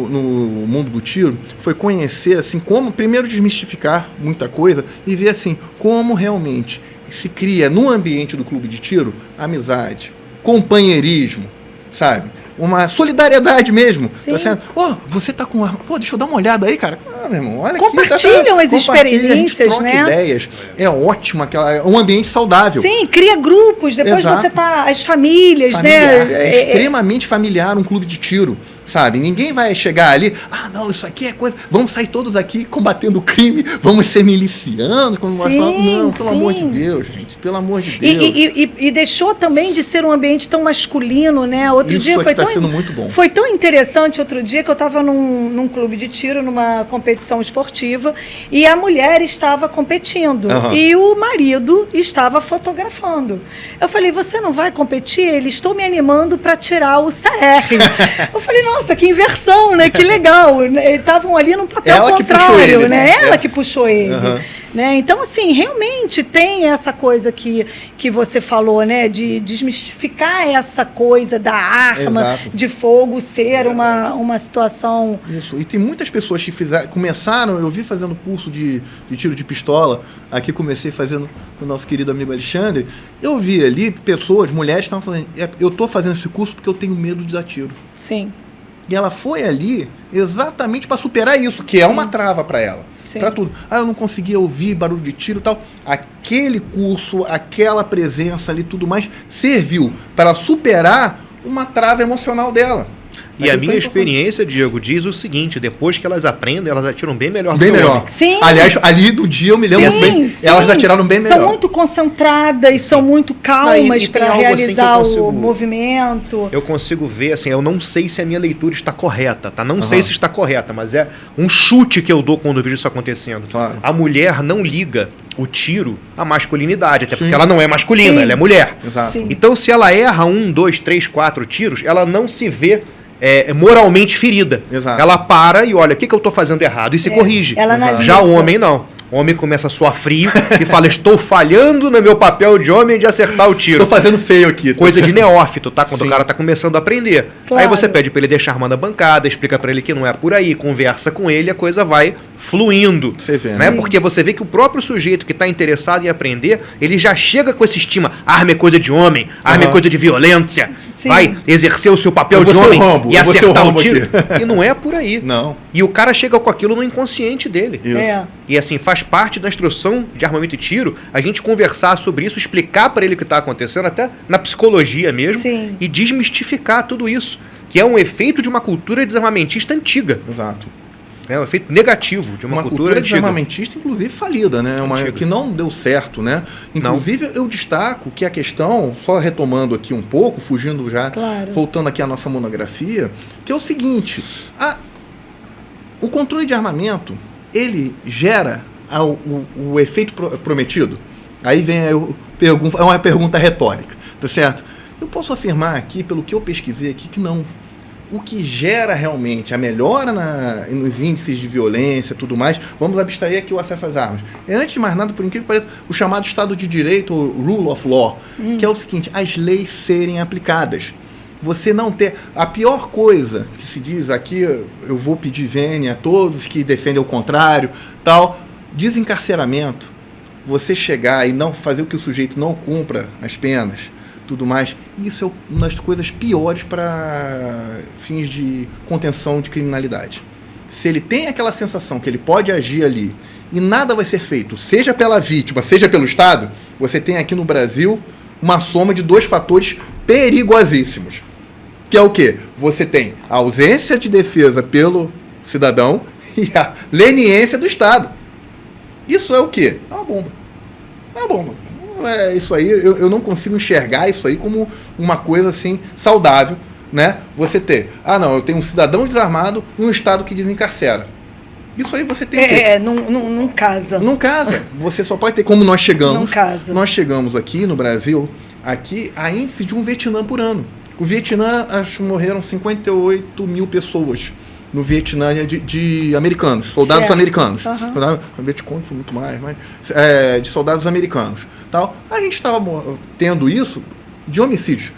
Speaker 3: mundo do tiro, foi conhecer, assim, como, primeiro desmistificar muita coisa e ver, assim, como realmente se cria no ambiente do clube de tiro amizade, companheirismo, sabe? Uma solidariedade mesmo. Tá sendo, você tá com arma. Deixa eu dar uma olhada aí, cara. Meu irmão, olha
Speaker 1: compartilham
Speaker 3: aqui.
Speaker 1: As experiências,
Speaker 3: troca
Speaker 1: né?
Speaker 3: ideias. É ótimo, um ambiente saudável.
Speaker 1: Sim, cria grupos, depois você as famílias,
Speaker 3: familiar,
Speaker 1: né?
Speaker 3: É extremamente familiar um clube de tiro, sabe? Ninguém vai chegar ali, não, isso aqui é coisa... Vamos sair todos aqui combatendo o crime, vamos ser milicianos, como nós falamos. Não, pelo amor de Deus, gente, pelo amor de Deus.
Speaker 1: E deixou também de ser um ambiente tão masculino, né? Outro dia foi
Speaker 3: sendo muito bom.
Speaker 1: Foi tão interessante outro dia que eu estava num clube de tiro, numa competição esportiva, e a mulher estava competindo e o marido estava fotografando. Eu falei, você não vai competir? Ele, estou me animando para tirar o CR. Eu falei, nossa, que inversão, né? Que legal. Estavam ali no papel contrário, né? Ela que puxou ele. Né? Então, assim, realmente tem essa coisa que você falou, né? De desmistificar essa coisa da arma de fogo ser uma situação...
Speaker 3: Isso, e tem muitas pessoas que começaram, eu vi fazendo curso de tiro de pistola, aqui comecei fazendo com o nosso querido amigo Alexandre, eu vi ali pessoas, mulheres, estavam falando, eu estou fazendo esse curso porque eu tenho medo de dar tiro.
Speaker 1: Sim.
Speaker 3: E ela foi ali exatamente para superar isso, que é uma trava para ela. para tudo. Ah, eu não conseguia ouvir barulho de tiro e tal. Aquele curso, aquela presença ali, tudo mais, serviu para superar uma trava emocional dela.
Speaker 2: E a minha experiência, Diego, diz o seguinte: depois que elas aprendem, elas atiram bem melhor.
Speaker 3: Bem melhor.
Speaker 1: Sim.
Speaker 3: Aliás, ali do dia eu me lembro bem, elas atiraram bem melhor.
Speaker 1: São muito concentradas, são muito calmas para realizar o movimento.
Speaker 2: Eu consigo ver, assim, eu não sei se a minha leitura está correta, tá? Não sei se está correta, mas é um chute que eu dou quando eu vejo isso acontecendo.
Speaker 3: Claro.
Speaker 2: A mulher não liga o tiro à masculinidade, até porque ela não é masculina, ela é mulher.
Speaker 3: Exato.
Speaker 2: Então, se ela erra 1, 2, 3, 4 tiros, ela não se vê moralmente ferida.
Speaker 3: Exato.
Speaker 2: Ela para e olha, o que eu estou fazendo errado? E se corrige. Já o homem não. O homem começa a suar frio e fala, estou falhando no meu papel de homem de acertar o tiro.
Speaker 3: Estou fazendo feio aqui.
Speaker 2: Coisa de neófito, tá? Quando o cara tá começando a aprender. Claro. Aí você pede para ele deixar a arma na bancada, explica para ele que não é por aí, conversa com ele, a coisa vai fluindo.
Speaker 3: Você vê,
Speaker 2: né? Porque você vê que o próprio sujeito que está interessado em aprender, ele já chega com esse estima. Arma é coisa de homem, arma é coisa de violência. Sim. Vai exercer o seu papel de homem e acertar o tiro. E não é por aí.
Speaker 3: Não.
Speaker 2: E o cara chega com aquilo no inconsciente dele.
Speaker 3: Isso.
Speaker 2: E assim, faz parte da instrução de armamento e tiro a gente conversar sobre isso, explicar para ele o que está acontecendo, até na psicologia mesmo, e desmistificar tudo isso, que é um efeito de uma cultura desarmamentista antiga.
Speaker 3: Exato.
Speaker 2: É um efeito negativo de uma cultura
Speaker 3: desarmamentista, inclusive falida, né? Que não deu certo, né? Inclusive, eu destaco que a questão, só retomando aqui um pouco, fugindo já, voltando aqui à nossa monografia, que é o seguinte: o controle de armamento, ele gera o efeito prometido? Aí vem é uma pergunta retórica, tá certo? Eu posso afirmar aqui, pelo que eu pesquisei aqui, que não. O que gera realmente a melhora nos índices de violência e tudo mais, vamos abstrair aqui o acesso às armas. Antes de mais nada, por incrível que pareça, o chamado Estado de Direito, ou Rule of Law, que é o seguinte: as leis serem aplicadas. Você não ter... A pior coisa que se diz aqui, eu vou pedir vênia a todos que defendem o contrário, tal, desencarceramento. Você chegar e não fazer o que o sujeito não cumpra as penas, tudo mais, isso é uma das coisas piores para fins de contenção de criminalidade. Se ele tem aquela sensação que ele pode agir ali e nada vai ser feito, seja pela vítima, seja pelo Estado, você tem aqui no Brasil uma soma de dois fatores perigosíssimos. Que é o quê? Você tem a ausência de defesa pelo cidadão e a leniência do Estado. Isso é o quê? É uma bomba. É uma bomba. Isso aí, eu não consigo enxergar isso aí como uma coisa assim saudável, né? Você ter, eu tenho um cidadão desarmado e um Estado que desencarcera. Isso aí você tem que...
Speaker 1: Não casa.
Speaker 3: Não casa. Você só pode ter, como nós chegamos.
Speaker 1: Não casa.
Speaker 3: Nós chegamos aqui no Brasil, a índice de um Vietnã por ano. O Vietnã, acho que morreram 58 mil pessoas no Vietnã de americanos, soldados americanos. O Vietcong foi muito mais, mas de soldados americanos. Tal. A gente estava tendo isso de homicídios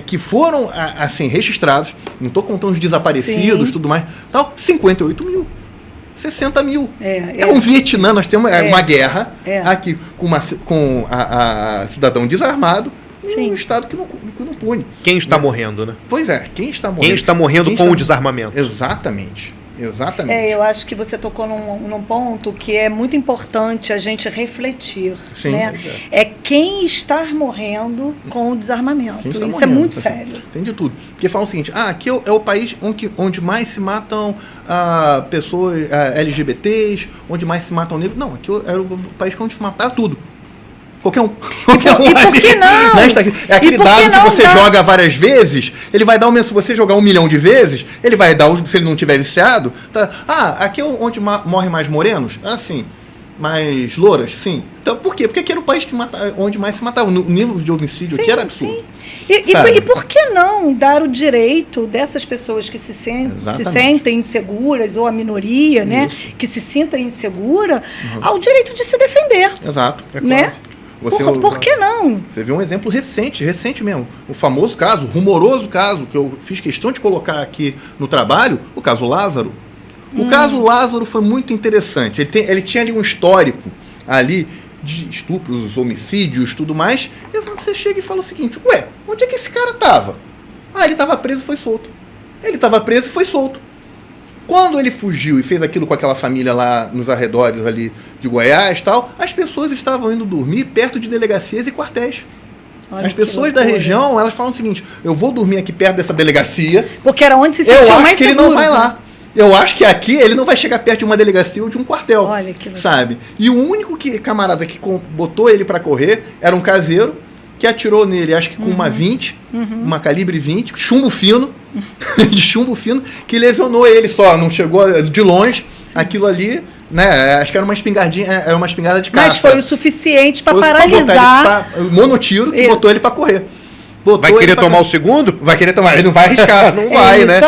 Speaker 3: que foram assim registrados, não estou contando os desaparecidos, tudo mais, tal, 58 mil. 60 mil. Um Vietnã, nós temos uma guerra aqui com a cidadão desarmado, um Estado que não pune.
Speaker 2: Quem está morrendo, né?
Speaker 3: Pois é, quem está morrendo.
Speaker 2: Quem está morrendo com o desarmamento.
Speaker 3: Exatamente.
Speaker 1: Eu acho que você tocou num ponto que é muito importante a gente refletir.
Speaker 3: Sim,
Speaker 1: né? É quem está morrendo com o desarmamento. Isso morrendo, é muito sério.
Speaker 3: Tem de tudo. Porque falam o seguinte, aqui é o país onde mais se matam pessoas LGBTs, onde mais se matam negros. Não, aqui era o país onde se matava tudo. Qualquer um.
Speaker 1: E por que não?
Speaker 3: É aquele dado que você joga várias vezes, ele vai dar se você jogar 1 milhão de vezes, ele vai dar, se ele não tiver viciado, tá? Aqui é onde morrem mais morenos? Sim. Mais louras? Sim. Então, por quê? Porque aqui era o país onde mais se matava. O nível de homicídio aqui era absurdo.
Speaker 1: E por que não dar o direito dessas pessoas que se sentem inseguras, ou a minoria, né, que se sinta insegura, ao direito de se defender?
Speaker 3: Exato.
Speaker 1: Né? Por que não?
Speaker 3: Você viu um exemplo recente mesmo. O famoso caso, o rumoroso caso, que eu fiz questão de colocar aqui no trabalho, o caso Lázaro. O caso Lázaro foi muito interessante. Ele tinha ali um histórico ali de estupros, homicídios, tudo mais. E você chega e fala o seguinte, onde é que esse cara estava? Ele estava preso e foi solto. Quando ele fugiu e fez aquilo com aquela família lá nos arredores ali de Goiás e tal, as pessoas estavam indo dormir perto de delegacias e quartéis.
Speaker 1: Olha,
Speaker 3: as pessoas da região, elas falam o seguinte, eu vou dormir aqui perto dessa delegacia.
Speaker 1: Porque era onde se sentia mais seguro.
Speaker 3: Eu acho que ele não vai lá. Eu acho que aqui ele não vai chegar perto de uma delegacia ou de um quartel.
Speaker 1: Olha que legal.
Speaker 3: Sabe? E o único camarada que botou ele para correr era um caseiro que atirou nele, acho que com uma 20, uma calibre 20, chumbo fino, de chumbo fino, que lesionou ele só, não chegou de longe. Sim. Aquilo ali, né? Acho que era uma espingardinha, era uma espingarda de caça.
Speaker 1: Mas foi o suficiente para paralisar.
Speaker 3: Monotiro que botou ele para correr.
Speaker 2: Vai querer tomar o segundo?
Speaker 3: Vai querer tomar, ele não vai arriscar.
Speaker 2: Não vai, né?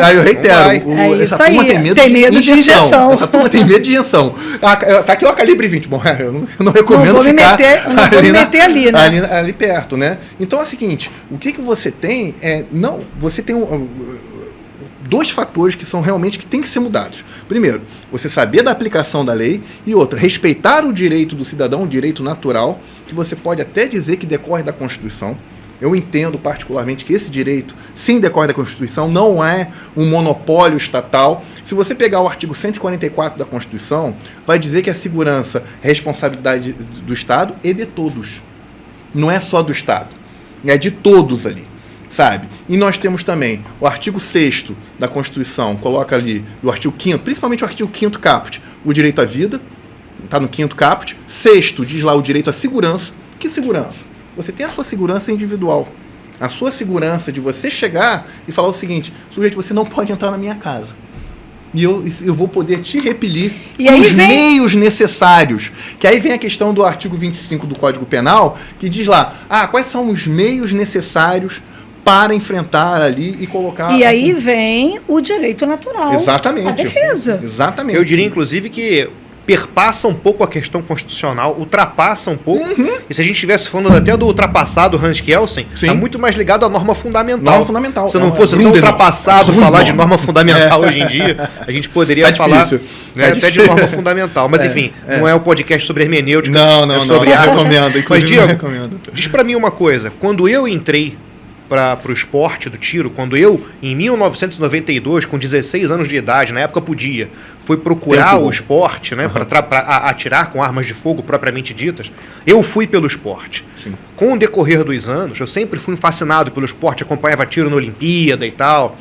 Speaker 3: Aí eu reitero, essa turma tem medo de injeção. Essa turma tem medo de injeção. Tá aqui o calibre 20. Bom, eu não recomendo ficar ali, né? Ali perto, né? Então é o seguinte, o que você tem você tem dois fatores que são realmente que tem que ser mudados. Primeiro, você saber da aplicação da lei e outra, respeitar o direito do cidadão, o direito natural, que você pode até dizer que decorre da Constituição. Eu entendo particularmente que esse direito, sim, decorre da Constituição, não é um monopólio estatal. Se você pegar o artigo 144 da Constituição, vai dizer que a segurança é responsabilidade do Estado e de todos. Não é só do Estado, é de todos ali, sabe? E nós temos também o artigo 6º da Constituição, coloca ali o artigo 5º, principalmente o artigo 5º caput, o direito à vida, está no 5º caput. 6º diz lá o direito à segurança. Que segurança? Você tem a sua segurança individual. A sua segurança de você chegar e falar o seguinte, sujeito, você não pode entrar na minha casa. E eu vou poder te repelir com os meios necessários. Que aí vem a questão do artigo 25 do Código Penal, que diz lá, quais são os meios necessários para enfrentar ali e colocar...
Speaker 1: E aí vem o direito natural.
Speaker 3: Exatamente.
Speaker 1: A defesa.
Speaker 3: Exatamente.
Speaker 2: Eu diria, inclusive, que perpassa um pouco a questão constitucional, ultrapassa um pouco. E se a gente estivesse falando até do ultrapassado Hans Kelsen, está muito mais ligado à norma fundamental.
Speaker 3: Norma fundamental.
Speaker 2: Se não fosse tão ultrapassado falar de norma fundamental hoje em dia, a gente poderia falar até de norma fundamental. Mas enfim, não é um podcast sobre hermenêutica.
Speaker 3: Não,
Speaker 2: sobre
Speaker 3: não recomendo.
Speaker 2: Mas, Diego, diz para mim uma coisa. Quando eu entrei para o esporte do tiro, quando eu, em 1992, com 16 anos de idade, na época podia, fui procurar o esporte, né, para atirar com armas de fogo propriamente ditas, eu fui pelo esporte.
Speaker 3: Sim.
Speaker 2: Com o decorrer dos anos, eu sempre fui fascinado pelo esporte, acompanhava tiro na Olimpíada e tal,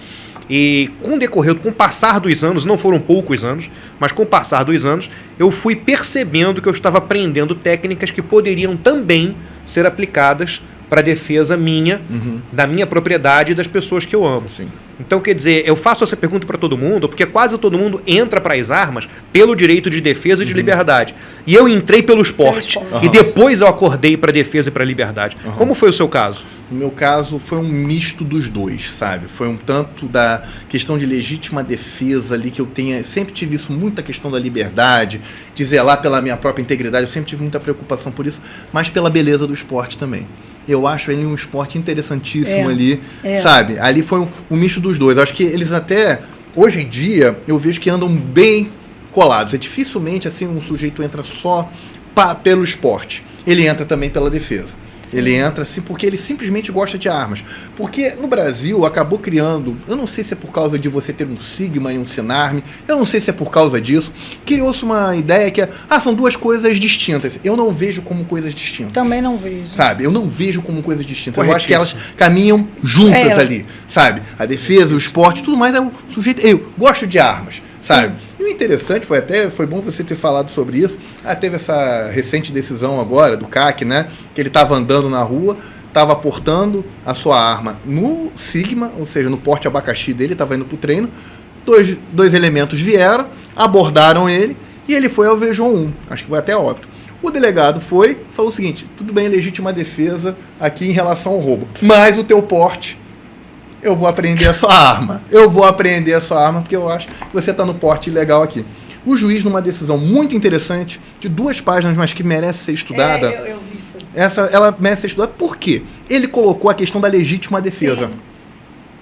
Speaker 2: e com o passar dos anos, não foram poucos anos, mas com o passar dos anos, eu fui percebendo que eu estava aprendendo técnicas que poderiam também ser aplicadas para a defesa minha, da minha propriedade e das pessoas que eu amo.
Speaker 3: Sim.
Speaker 2: Então, quer dizer, eu faço essa pergunta para todo mundo, porque quase todo mundo entra para as armas pelo direito de defesa e de liberdade. E eu entrei pelo esporte. E depois eu acordei para a defesa e para a liberdade. Como foi o seu caso?
Speaker 3: No meu caso, foi um misto dos dois, sabe? Foi um tanto da questão de legítima defesa ali, que eu sempre tive isso, muita questão da liberdade, de zelar pela minha própria integridade, eu sempre tive muita preocupação por isso, mas pela beleza do esporte também. Eu acho ele um esporte interessantíssimo ali, sabe? Ali foi um misto dos dois. Acho que eles até, hoje em dia, eu vejo que andam bem colados. É dificilmente assim um sujeito entra só pelo esporte. Ele entra também pela defesa. Sim. Ele entra assim porque ele simplesmente gosta de armas. Porque no Brasil acabou criando, eu não sei se é por causa de você ter um Sigma e um Sinarme, eu não sei se é por causa disso, criou-se uma ideia que são duas coisas distintas. Eu não vejo como coisas distintas.
Speaker 1: Também não vejo.
Speaker 3: Sabe? Eu não vejo como coisas distintas. Eu acho que elas caminham juntas ali, sabe? A defesa, o esporte, tudo mais é o sujeito. Eu gosto de armas, sabe? Sim. E o interessante foi bom você ter falado sobre isso. Teve essa recente decisão agora do CAC, né? Que ele estava andando na rua, estava portando a sua arma no Sigma, ou seja, no porte abacaxi dele, estava indo para o treino. Dois elementos vieram, abordaram ele e ele foi ao VJON 1. Acho que foi até óbito. O delegado falou o seguinte: tudo bem, legítima defesa aqui em relação ao roubo, mas o teu porte, eu vou apreender a sua arma. Porque eu acho que você está no porte ilegal aqui. O juiz, numa decisão muito interessante, de 2 páginas, mas que merece ser estudada.
Speaker 1: Eu vi isso.
Speaker 3: Ela merece ser estudada por quê? Ele colocou a questão da legítima defesa. Sim.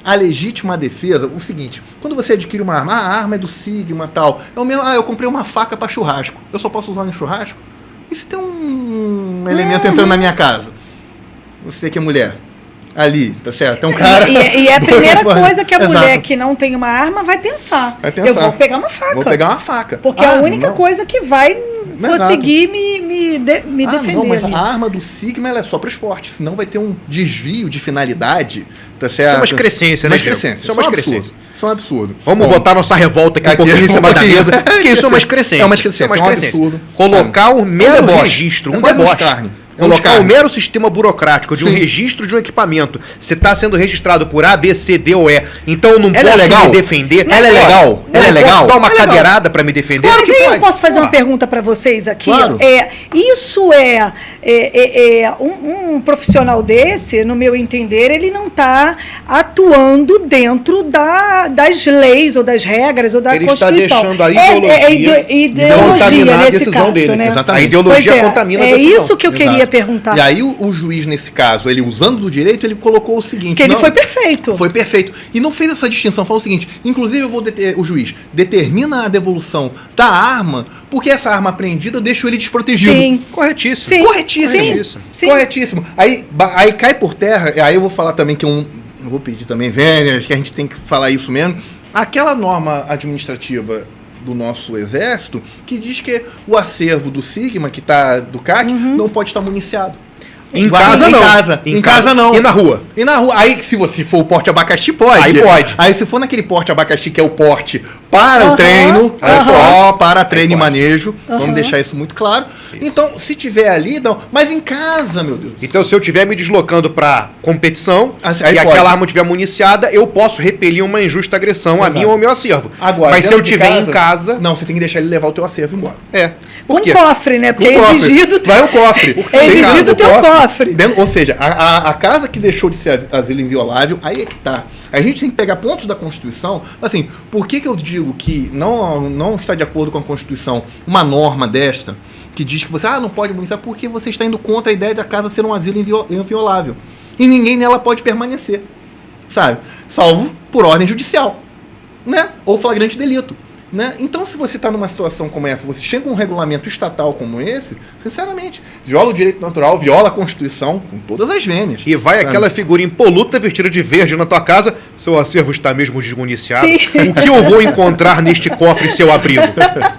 Speaker 3: A legítima defesa, o seguinte: quando você adquire uma arma, a arma é do Sigma e tal. Eu comprei uma faca para churrasco. Eu só posso usar no churrasco? E se tem um elemento entrando na minha casa? Você que é mulher. ali, tá certo? Tem um cara...
Speaker 1: E é a primeira coisa que a mulher
Speaker 3: Exato.
Speaker 1: que não tem uma arma vai pensar.
Speaker 3: Vai pensar.
Speaker 1: Eu vou pegar uma faca.
Speaker 3: Vou pegar uma faca.
Speaker 1: Porque é a única
Speaker 3: não.
Speaker 1: coisa que vai conseguir me defender.
Speaker 3: Não, mas
Speaker 1: ali.
Speaker 3: a arma do Sigma ela é só para o esporte, senão vai ter um desvio de finalidade, tá certo?
Speaker 2: Isso é uma excrescência, né,
Speaker 3: Uma
Speaker 2: Diego?
Speaker 3: excrescência.
Speaker 2: Isso é uma excrescência.
Speaker 3: absurdo. Isso é um absurdo.
Speaker 2: Vamos
Speaker 3: Bom,
Speaker 2: botar nossa revolta aqui um pouquinho em cima da mesa, porque isso é uma excrescência.
Speaker 3: É uma excrescência,
Speaker 2: Isso
Speaker 3: é um absurdo.
Speaker 2: Colocar um mero
Speaker 3: deboche.
Speaker 2: registro,
Speaker 3: É
Speaker 2: um
Speaker 3: quase
Speaker 2: deboche.
Speaker 3: carne.
Speaker 2: Colocar um mero sistema burocrático de um
Speaker 3: Sim.
Speaker 2: registro de um equipamento. Você está sendo registrado por A, B, C, D ou E. Então eu não
Speaker 3: Ela é
Speaker 2: posso
Speaker 3: legal?
Speaker 2: me defender.
Speaker 3: Ela é legal?
Speaker 2: Eu
Speaker 3: Ela é
Speaker 2: não
Speaker 3: legal?
Speaker 2: posso dar uma
Speaker 3: É legal.
Speaker 2: cadeirada para me defender.
Speaker 3: Claro
Speaker 1: Mas
Speaker 3: que
Speaker 1: aí eu
Speaker 3: pode.
Speaker 1: posso fazer uma
Speaker 2: Pô.
Speaker 1: pergunta para vocês aqui.
Speaker 3: Claro.
Speaker 1: Isso um profissional desse, no meu entender, ele não está atuando dentro das leis ou das regras ou da
Speaker 2: Ele está
Speaker 1: Constituição.
Speaker 2: deixando a ideologia
Speaker 1: ideologia
Speaker 2: contaminar a
Speaker 1: nesse
Speaker 2: decisão
Speaker 1: caso,
Speaker 2: dele.
Speaker 1: né?
Speaker 3: Exatamente.
Speaker 2: A ideologia
Speaker 1: Pois
Speaker 2: contamina a
Speaker 1: é
Speaker 2: decisão.
Speaker 1: isso que eu queria
Speaker 3: Exato.
Speaker 1: perguntar.
Speaker 3: E aí o juiz, nesse caso, ele usando do direito, ele colocou o seguinte...
Speaker 1: Que ele
Speaker 3: não,
Speaker 1: foi perfeito.
Speaker 3: Foi perfeito. E não fez essa distinção, falou o seguinte, inclusive eu vou o juiz determina a devolução da arma, porque essa arma apreendida eu deixo ele desprotegido.
Speaker 1: Sim.
Speaker 2: Corretíssimo.
Speaker 1: Sim.
Speaker 3: Corretíssimo.
Speaker 1: Sim.
Speaker 3: Corretíssimo. Aí cai por terra, aí eu vou falar também que eu vou pedir também, Vênias, que a gente tem que falar isso mesmo. Aquela norma administrativa do nosso exército que diz que o acervo do Sigma, que tá do CAC, não pode estar municiado.
Speaker 2: Em casa não.
Speaker 3: Em casa não.
Speaker 2: E na rua?
Speaker 3: E na rua. Aí, se você for o porte abacaxi, pode.
Speaker 2: Aí pode.
Speaker 3: Aí, se for naquele porte abacaxi, que é o porte para o
Speaker 1: Aham,
Speaker 3: treino,
Speaker 1: aham.
Speaker 3: só para treino e manejo.
Speaker 1: Aham.
Speaker 3: Vamos deixar isso muito claro. Então, se tiver ali, não. Mas em casa, meu Deus.
Speaker 2: Então, se eu estiver me deslocando para competição
Speaker 3: Aí
Speaker 2: e
Speaker 3: pode.
Speaker 2: aquela arma estiver municiada, eu posso repelir uma injusta agressão a
Speaker 3: Exato.
Speaker 2: mim ou ao meu acervo.
Speaker 3: Agora,
Speaker 2: mas se eu
Speaker 3: dentro de
Speaker 2: estiver em casa...
Speaker 3: Não, você tem que deixar ele levar o teu acervo embora.
Speaker 2: É. Por
Speaker 1: Um
Speaker 2: quê?
Speaker 1: cofre, né? Porque
Speaker 3: Um
Speaker 1: é
Speaker 3: cofre.
Speaker 1: exigido...
Speaker 3: Vai o cofre.
Speaker 1: É
Speaker 3: Tem
Speaker 1: exigido
Speaker 3: casa,
Speaker 1: ter o cofre.
Speaker 3: Dentro, ou seja, a casa que deixou de ser asilo inviolável, aí é que tá. A gente tem que pegar pontos da Constituição. Assim, por que eu digo que não está de acordo com a Constituição uma norma desta que diz que você não pode municiar porque você está indo contra a ideia da casa ser um asilo inviolável. E ninguém nela pode permanecer. Sabe? Salvo por ordem judicial. Né? Ou flagrante delito. Né? Então, se você está numa situação como essa, você chega a um regulamento estatal como esse, sinceramente, viola o direito natural, viola a Constituição com todas as vênias.
Speaker 2: E vai
Speaker 3: sabe?
Speaker 2: aquela figura impoluta vestida de verde na tua casa, seu acervo está mesmo desmuniciado.
Speaker 1: Sim.
Speaker 2: O que eu vou encontrar neste cofre seu abrigo?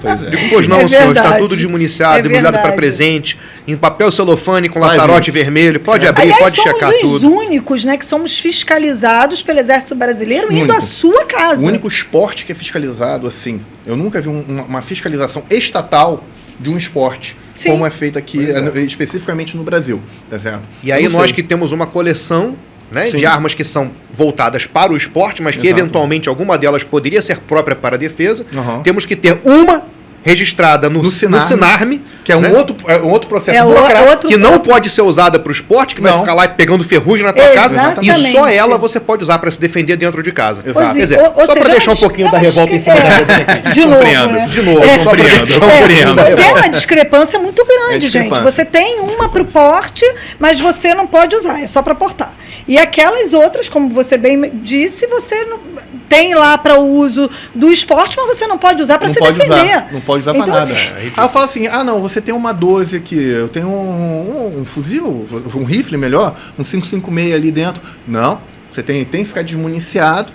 Speaker 3: Pois é.
Speaker 2: Digo, pois não,
Speaker 1: É
Speaker 2: senhor,
Speaker 1: verdade.
Speaker 2: está tudo desmuniciado,
Speaker 1: É
Speaker 2: embrulhado para
Speaker 1: verdade.
Speaker 2: presente, em papel celofane com
Speaker 3: Faz
Speaker 2: laçarote
Speaker 3: isso.
Speaker 2: vermelho, pode abrir,
Speaker 1: Aliás,
Speaker 2: pode
Speaker 1: somos
Speaker 2: checar
Speaker 1: os
Speaker 2: tudo.
Speaker 1: únicos, né, que somos fiscalizados pelo Exército Brasileiro indo
Speaker 3: Único.
Speaker 1: à sua casa.
Speaker 3: O único esporte que é fiscalizado assim, eu nunca vi uma fiscalização estatal de um esporte,
Speaker 1: Sim.
Speaker 3: como é feito aqui, especificamente no Brasil, tá certo?
Speaker 2: E aí
Speaker 3: Eu não
Speaker 2: nós
Speaker 3: sei.
Speaker 2: que temos uma coleção, né,
Speaker 3: Sim.
Speaker 2: de armas que são voltadas para o esporte, mas que
Speaker 3: Exato.
Speaker 2: eventualmente alguma delas poderia ser própria para a defesa,
Speaker 3: Aham.
Speaker 2: temos que ter uma registrada no Sinarme,
Speaker 3: que é um
Speaker 2: né,
Speaker 3: outro processo
Speaker 1: É
Speaker 3: burocrático.
Speaker 1: outro-
Speaker 2: que não pode ser usada para o esporte, que vai
Speaker 3: Não.
Speaker 2: ficar lá pegando ferrugem na tua casa, e
Speaker 1: Exatamente.
Speaker 2: só ela você pode usar para se defender dentro de casa.
Speaker 3: Exato.
Speaker 2: Quer dizer, só para deixar um pouquinho da revolta em cima da mesa aqui.
Speaker 1: De novo,
Speaker 3: Compreendo.
Speaker 1: né?
Speaker 2: De novo,
Speaker 1: É,
Speaker 2: só pra
Speaker 3: compreendo,
Speaker 2: deixar um pouquinho da
Speaker 1: Mas é
Speaker 2: revolta.
Speaker 1: uma discrepância muito grande,
Speaker 3: É discrepância.
Speaker 1: gente. Você tem uma para o porte, mas você não pode usar, é só para portar. E aquelas outras, como você bem disse, você não tem lá para o uso do esporte, mas você não pode usar para
Speaker 3: Não
Speaker 1: se
Speaker 3: pode
Speaker 1: defender.
Speaker 3: usar, não pode usar pra
Speaker 1: Então,
Speaker 3: nada.
Speaker 1: assim,
Speaker 3: Aí eu falo assim, não, você tem uma 12 aqui, eu tenho um fuzil, um rifle melhor, um 5.56 ali dentro. Não, você tem que ficar desmuniciado,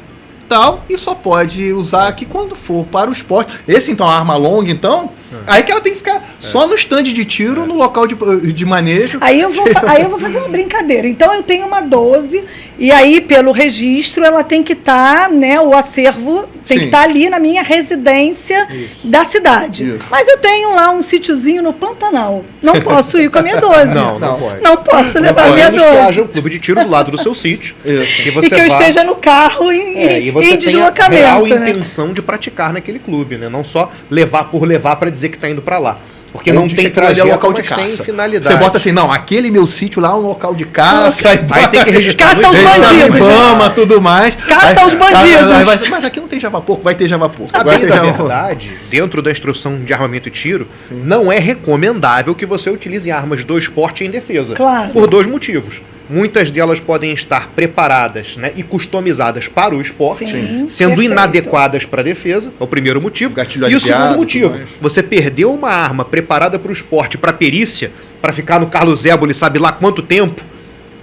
Speaker 3: tal, e só pode usar aqui quando for para o esporte. Esse, então, a arma longa, então, aí que ela tem que ficar só no stand de tiro, no local de manejo.
Speaker 1: Aí eu vou fazer uma brincadeira. Então eu tenho uma 12 e aí pelo registro ela tem que estar, né, o acervo tem que
Speaker 3: Sim.
Speaker 1: estar ali na minha residência da cidade.
Speaker 3: Isso.
Speaker 1: Mas eu tenho lá um sítiozinho no Pantanal. Não posso ir com a minha 12.
Speaker 2: Não
Speaker 3: Não.
Speaker 2: pode.
Speaker 1: Não posso levar a
Speaker 2: A
Speaker 1: minha
Speaker 2: menos que
Speaker 1: 12.
Speaker 2: haja um clube de tiro do lado do seu sítio.
Speaker 3: Isso.
Speaker 2: E você
Speaker 1: E que eu
Speaker 2: vá-
Speaker 1: esteja no carro
Speaker 2: e você
Speaker 1: em
Speaker 2: tem a real
Speaker 1: deslocamento, né?
Speaker 2: intenção de praticar naquele clube, né? Não só levar por levar para dizer que está indo para lá. Porque
Speaker 3: Onde
Speaker 2: não tem
Speaker 3: chega ali
Speaker 2: trajeto,
Speaker 3: é local de
Speaker 2: mas tem
Speaker 3: caça.
Speaker 2: finalidade.
Speaker 3: Você bota assim, não, aquele meu sítio lá é um local de caça.
Speaker 2: Aí tem que registrar
Speaker 1: Caça aos
Speaker 2: no
Speaker 1: bandidos,
Speaker 2: IBAMA,
Speaker 3: Ibama, tudo mais.
Speaker 1: Caça aos bandidos.
Speaker 3: Mas aqui não tem Javaporco, vai ter Javaporco.
Speaker 2: A
Speaker 3: Vai
Speaker 2: bem
Speaker 3: ter
Speaker 2: da
Speaker 3: Javaporco.
Speaker 2: verdade, dentro da instrução de armamento e tiro, não é recomendável que você utilize armas do esporte em defesa.
Speaker 1: Claro.
Speaker 2: Por dois motivos. Muitas delas podem estar preparadas, né, e customizadas para o esporte,
Speaker 1: Sim,
Speaker 2: sendo
Speaker 1: perfeito.
Speaker 2: inadequadas para a defesa, é o primeiro motivo.
Speaker 3: Gatilho
Speaker 2: E o
Speaker 3: aliviado,
Speaker 2: segundo motivo,
Speaker 3: tudo mais.
Speaker 2: você perdeu uma arma preparada para o esporte, para perícia, para ficar no Carlos Éboli sabe lá quanto tempo,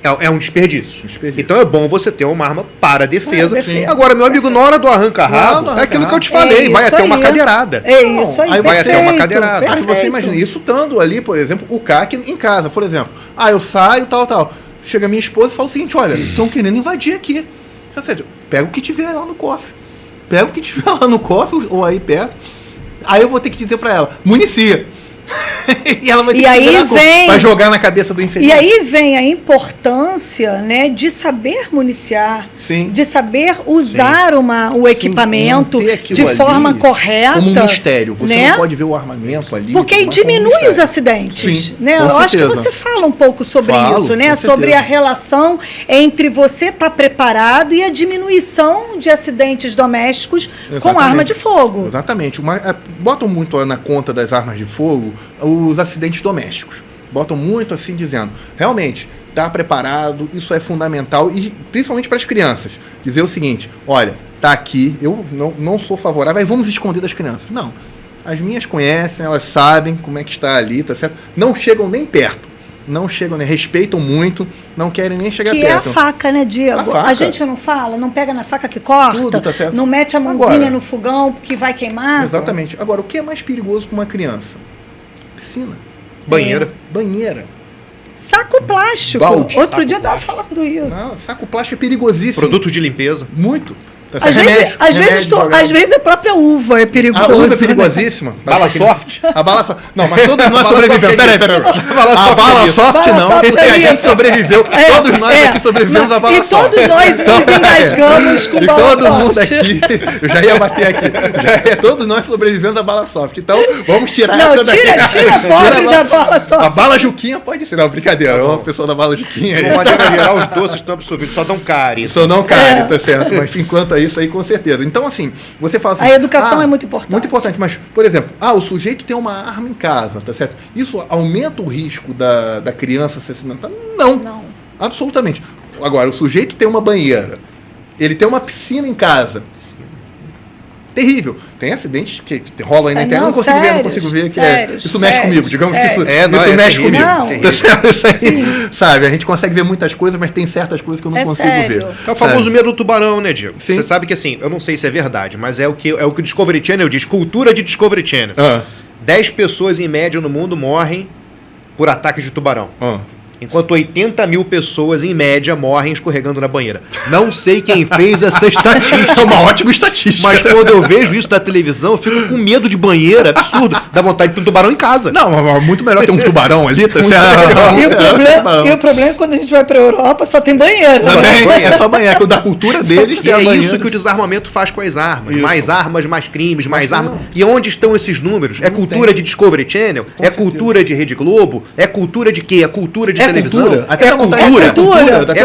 Speaker 2: É um desperdício.
Speaker 3: Desperdício.
Speaker 2: Então é bom você ter uma arma para a defesa.
Speaker 1: Para a defesa.
Speaker 2: Agora, meu amigo, na hora do arranca-rabo, é aquilo que eu te falei, vai até uma cadeirada.
Speaker 1: É isso aí,
Speaker 3: Aí
Speaker 2: vai até uma cadeirada.
Speaker 3: Aí você imagina, isso estando ali, por exemplo, o CAC em casa, por exemplo. Eu saio, tal. Chega minha esposa e fala o seguinte, olha, estão querendo invadir aqui. Ou seja, pega o que tiver lá no cofre. Pega o que tiver lá no cofre ou aí perto. Aí eu vou ter que dizer pra ela, municia. E ela vai ter vai jogar na cabeça do infeliz.
Speaker 1: E aí vem a importância, né, de saber municiar,
Speaker 3: Sim.
Speaker 1: de saber usar o equipamento de forma correta.
Speaker 3: Como um mistério. Você
Speaker 1: né?
Speaker 3: não pode ver o armamento ali.
Speaker 1: Porque aí diminui os acidentes.
Speaker 3: Sim,
Speaker 1: né? Eu acho que você fala um pouco sobre isso, né? Sobre a relação entre você estar preparado e a diminuição de acidentes domésticos com arma de fogo.
Speaker 3: Exatamente. Botam muito na conta das armas de fogo os acidentes domésticos. Botam muito assim, dizendo, realmente, está preparado, isso é fundamental, e principalmente para as crianças. Dizer o seguinte, olha, tá aqui, eu não sou favorável, aí vamos esconder das crianças. Não, as minhas conhecem, elas sabem como é que está ali, tá certo? Não chegam nem perto. Não chegam, né? Respeitam muito, não querem nem chegar perto.
Speaker 1: Que é a faca, né, Diego? A gente não fala, não pega na faca que corta,
Speaker 3: tudo, tá certo.
Speaker 1: Não mete a mãozinha no fogão que vai queimar.
Speaker 3: Exatamente. Agora, o que é mais perigoso para uma criança? Piscina.
Speaker 2: Banheira.
Speaker 1: Saco plástico.
Speaker 3: Balde.
Speaker 1: Outro dia eu estava falando isso.
Speaker 3: Não, saco plástico é perigosíssimo.
Speaker 2: Produto de limpeza.
Speaker 3: Muito.
Speaker 1: Às vezes a própria uva é perigosa.
Speaker 3: A uva é perigosíssima.
Speaker 2: Bala soft?
Speaker 3: A bala soft. Não, mas todos nós sobrevivemos. Peraí. A bala soft não, porque a gente sobreviveu. Todos nós aqui sobrevivemos a bala soft.
Speaker 1: E todos nós nos engasgamos com bala soft.
Speaker 3: E todo mundo aqui, eu já ia bater aqui. Todos nós sobrevivemos a bala soft. Então, vamos tirar essa daqui.
Speaker 1: Tira a pobre da bala soft.
Speaker 3: A bala Juquinha pode ser. Não, brincadeira. Ó, o pessoal da bala Juquinha aí.
Speaker 2: De maneira geral, os doces estão absorvidos, só dão cárie.
Speaker 3: Só não cárie, tá certo. Mas enquanto isso aí, com certeza. Então, assim, você fala assim...
Speaker 1: A educação é muito importante.
Speaker 3: Muito importante, mas, por exemplo, o sujeito tem uma arma em casa, tá certo? Isso aumenta o risco da criança ser acidentada? Não. Absolutamente. Agora, o sujeito tem uma banheira, ele tem uma piscina em casa. Terrível. Tem acidentes que rolam aí na internet, não consigo ver. Isso mexe comigo, digamos que isso mexe comigo. Isso aí, sabe, a gente consegue ver muitas coisas, mas tem certas coisas que eu não consigo ver.
Speaker 2: É o famoso medo do tubarão, né, Diego? Você sabe que assim, eu não sei se é verdade, mas é o que o Discovery Channel diz, cultura de Discovery Channel. 10 pessoas em média no mundo morrem por ataques de tubarão. Enquanto 80 mil pessoas, em média, morrem escorregando na banheira. Não sei quem fez essa estatística.
Speaker 3: É uma ótima estatística.
Speaker 2: Mas quando eu vejo isso na televisão, eu fico com medo de banheira. Absurdo. Dá vontade de ter um tubarão em casa.
Speaker 3: Não, muito melhor ter um tubarão ali.
Speaker 1: E o problema é que quando a gente vai pra Europa, só tem banheiro.
Speaker 3: É só banheiro. Que o da cultura deles tem a banheira.
Speaker 2: É isso que o desarmamento faz com as armas. Isso. Mais armas, mais crimes, mais armas. E onde estão esses números? É cultura de Discovery Channel? É cultura de Rede Globo? É cultura de quê? É cultura de televisão?
Speaker 3: Cultura. Até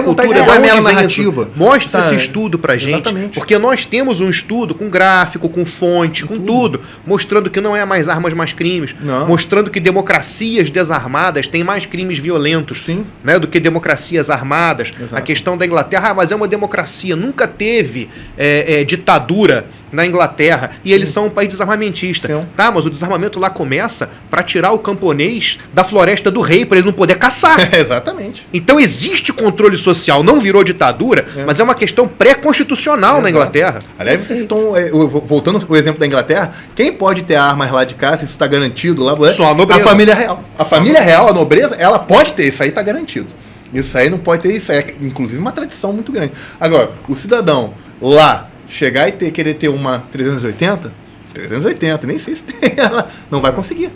Speaker 3: cultura. É mera narrativa.
Speaker 2: Mostra esse estudo pra gente.
Speaker 3: Exatamente.
Speaker 2: Porque nós temos um estudo com gráfico, com fonte, com tudo, mostrando que não é mais armas, mais crimes.
Speaker 3: Não.
Speaker 2: Mostrando que democracias desarmadas têm mais crimes violentos, né, do que democracias armadas.
Speaker 3: Exato.
Speaker 2: A questão da Inglaterra, mas é uma democracia. Nunca teve ditadura na Inglaterra, e eles são um país desarmamentista. Tá, mas o desarmamento lá começa para tirar o camponês da floresta do rei, para ele não poder caçar.
Speaker 3: Exatamente.
Speaker 2: Então existe controle social, não virou ditadura, mas é uma questão pré-constitucional na Inglaterra.
Speaker 3: Aliás, vocês estão, voltando ao exemplo da Inglaterra, quem pode ter armas lá de casa, isso está garantido lá?
Speaker 2: Só a nobreza.
Speaker 3: A família real. A família real, a nobreza, ela pode ter, isso aí está garantido. Isso aí não pode ter, isso é inclusive uma tradição muito grande. Agora, o cidadão lá chegar e querer ter uma 380, nem sei se tem ela, não vai conseguir,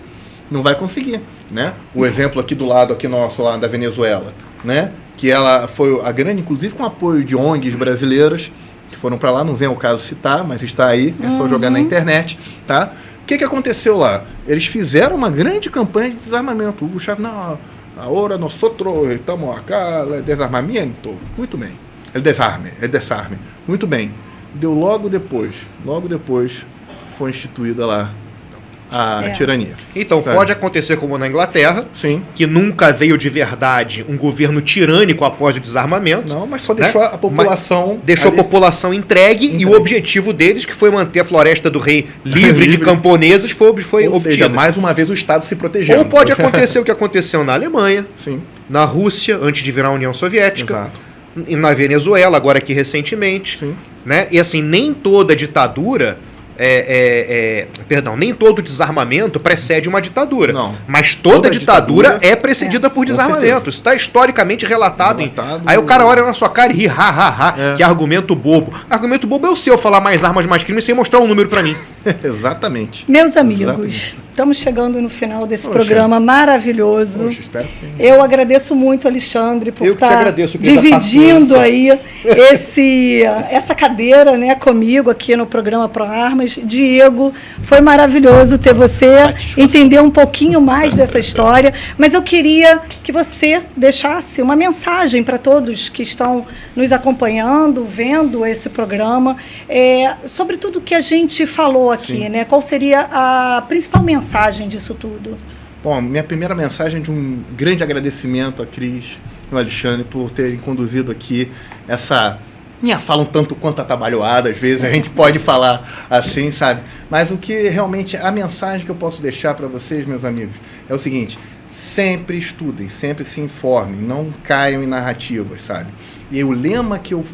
Speaker 3: né? O exemplo aqui do lado, aqui nosso, lá da Venezuela, né? Que ela foi a grande, inclusive com apoio de ONGs brasileiras, que foram para lá, não vem o caso citar, mas está aí, é só jogar na internet, tá? O que aconteceu lá? Eles fizeram uma grande campanha de desarmamento. O Hugo Chávez, não, agora nós estamos acá, desarmamento, muito bem, é desarme, muito bem. Deu logo depois foi instituída lá a tirania.
Speaker 2: Então, pode acontecer como na Inglaterra, que nunca veio de verdade um governo tirânico após o desarmamento.
Speaker 3: Não, mas só deixou a população...
Speaker 2: Deixou a população entregue, e o objetivo deles, que foi manter a floresta do rei livre de camponeses, foi obtido.
Speaker 3: Ou seja, mais uma vez o Estado se protegendo.
Speaker 2: Ou pode acontecer o que aconteceu na Alemanha, na Rússia, antes de virar a União Soviética,
Speaker 3: Exato.
Speaker 2: e na Venezuela, agora aqui recentemente.
Speaker 3: Sim.
Speaker 2: Né? E assim, nem toda ditadura, nem todo desarmamento precede uma ditadura.
Speaker 3: Não.
Speaker 2: Mas toda ditadura é precedida por
Speaker 3: Com
Speaker 2: desarmamento.
Speaker 3: certeza.
Speaker 2: Isso está historicamente relatado.
Speaker 3: Relatado.
Speaker 2: Aí o cara olha na sua cara e ri, que argumento bobo. Argumento bobo é o seu, falar mais armas, mais crimes, sem mostrar um número para mim.
Speaker 3: Exatamente.
Speaker 1: Meus amigos,
Speaker 3: Exatamente.
Speaker 1: estamos chegando no final desse
Speaker 3: Poxa.
Speaker 1: programa maravilhoso.
Speaker 3: Poxa, espero que tenha.
Speaker 1: Eu agradeço muito, Alexandre, por
Speaker 2: Eu que te
Speaker 1: estar
Speaker 2: agradeço, Cris, a
Speaker 1: dividindo
Speaker 2: paciência.
Speaker 1: aí essa cadeira, né, comigo aqui no programa Pro Armas. Diego, foi maravilhoso ter você, entender um pouquinho mais dessa história, mas eu queria que você deixasse uma mensagem para todos que estão nos acompanhando, vendo esse programa, sobre tudo que a gente falou aqui,
Speaker 3: Sim.
Speaker 1: né? Qual seria a principal mensagem disso tudo?
Speaker 3: Bom, minha primeira mensagem é de um grande agradecimento a Cris e ao Alexandre por terem conduzido aqui essa minha fala um tanto quanto atabalhoada, às vezes a gente pode falar assim, sabe? Mas o que realmente, a mensagem que eu posso deixar para vocês, meus amigos, é o seguinte: sempre estudem, sempre se informem, não caiam em narrativas, sabe? E o lema que eu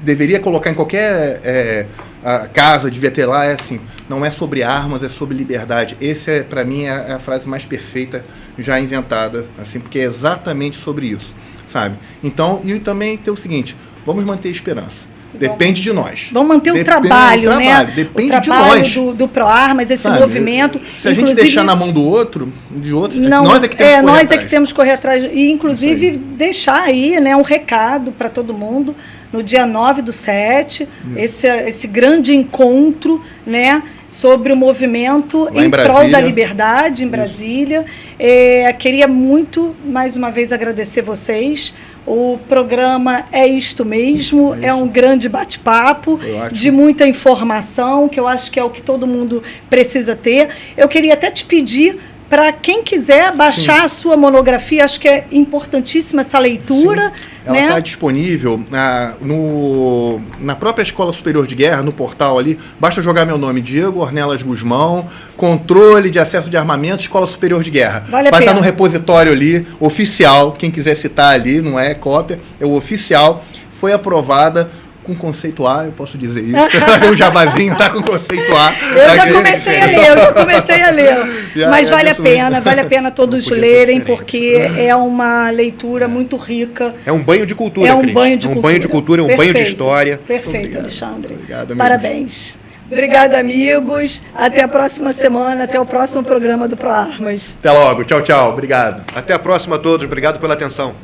Speaker 3: deveria colocar em qualquer a casa, devia ter lá, é assim: não é sobre armas, é sobre liberdade. Esse, para mim, é a frase mais perfeita já inventada, assim, porque é exatamente sobre isso, sabe? Então, e também tem o seguinte: vamos manter a esperança. Depende de nós.
Speaker 1: Vamos manter o trabalho, né?
Speaker 3: Depende
Speaker 1: o trabalho
Speaker 3: de nós.
Speaker 1: do ProArmas, esse
Speaker 3: sabe?
Speaker 1: movimento.
Speaker 3: Se a gente deixar na mão do outro,
Speaker 1: não,
Speaker 3: nós é que temos que correr
Speaker 1: nós
Speaker 3: atrás.
Speaker 1: é que temos que correr atrás. E, inclusive, deixar aí, né, um recado para todo mundo. No dia 9/7, esse grande encontro, né, sobre o movimento em prol da liberdade em Brasília. Queria muito, mais uma vez, agradecer vocês. O programa é isto mesmo, é um grande bate-papo, de muita informação, que eu acho que é o que todo mundo precisa ter. Eu queria até te pedir, para quem quiser baixar a sua monografia, acho que é importantíssima essa leitura.
Speaker 3: Sim. Ela está disponível na própria Escola Superior de Guerra, no portal ali. Basta jogar meu nome, Diego Ornelas Guzmão, Controle de Acesso de Armamento, Escola Superior de Guerra. Vai estar no repositório ali, oficial, quem quiser citar ali, não é cópia, é o oficial. Foi aprovada com conceito A, eu posso dizer isso. O jabazinho tá com conceito A.
Speaker 1: Eu já comecei a ler, Mas vale a pena todos lerem, porque é uma leitura muito rica.
Speaker 2: É um banho de cultura,
Speaker 1: É um
Speaker 2: Cris.
Speaker 1: banho de cultura,
Speaker 2: um banho de história.
Speaker 1: Perfeito,
Speaker 3: Obrigado.
Speaker 1: Alexandre.
Speaker 3: Obrigado,
Speaker 1: parabéns. Obrigada, amigos. Até a próxima semana, até o próximo programa do ProArmas.
Speaker 3: Até logo. Tchau, tchau. Obrigado.
Speaker 2: Até a próxima a todos. Obrigado pela atenção.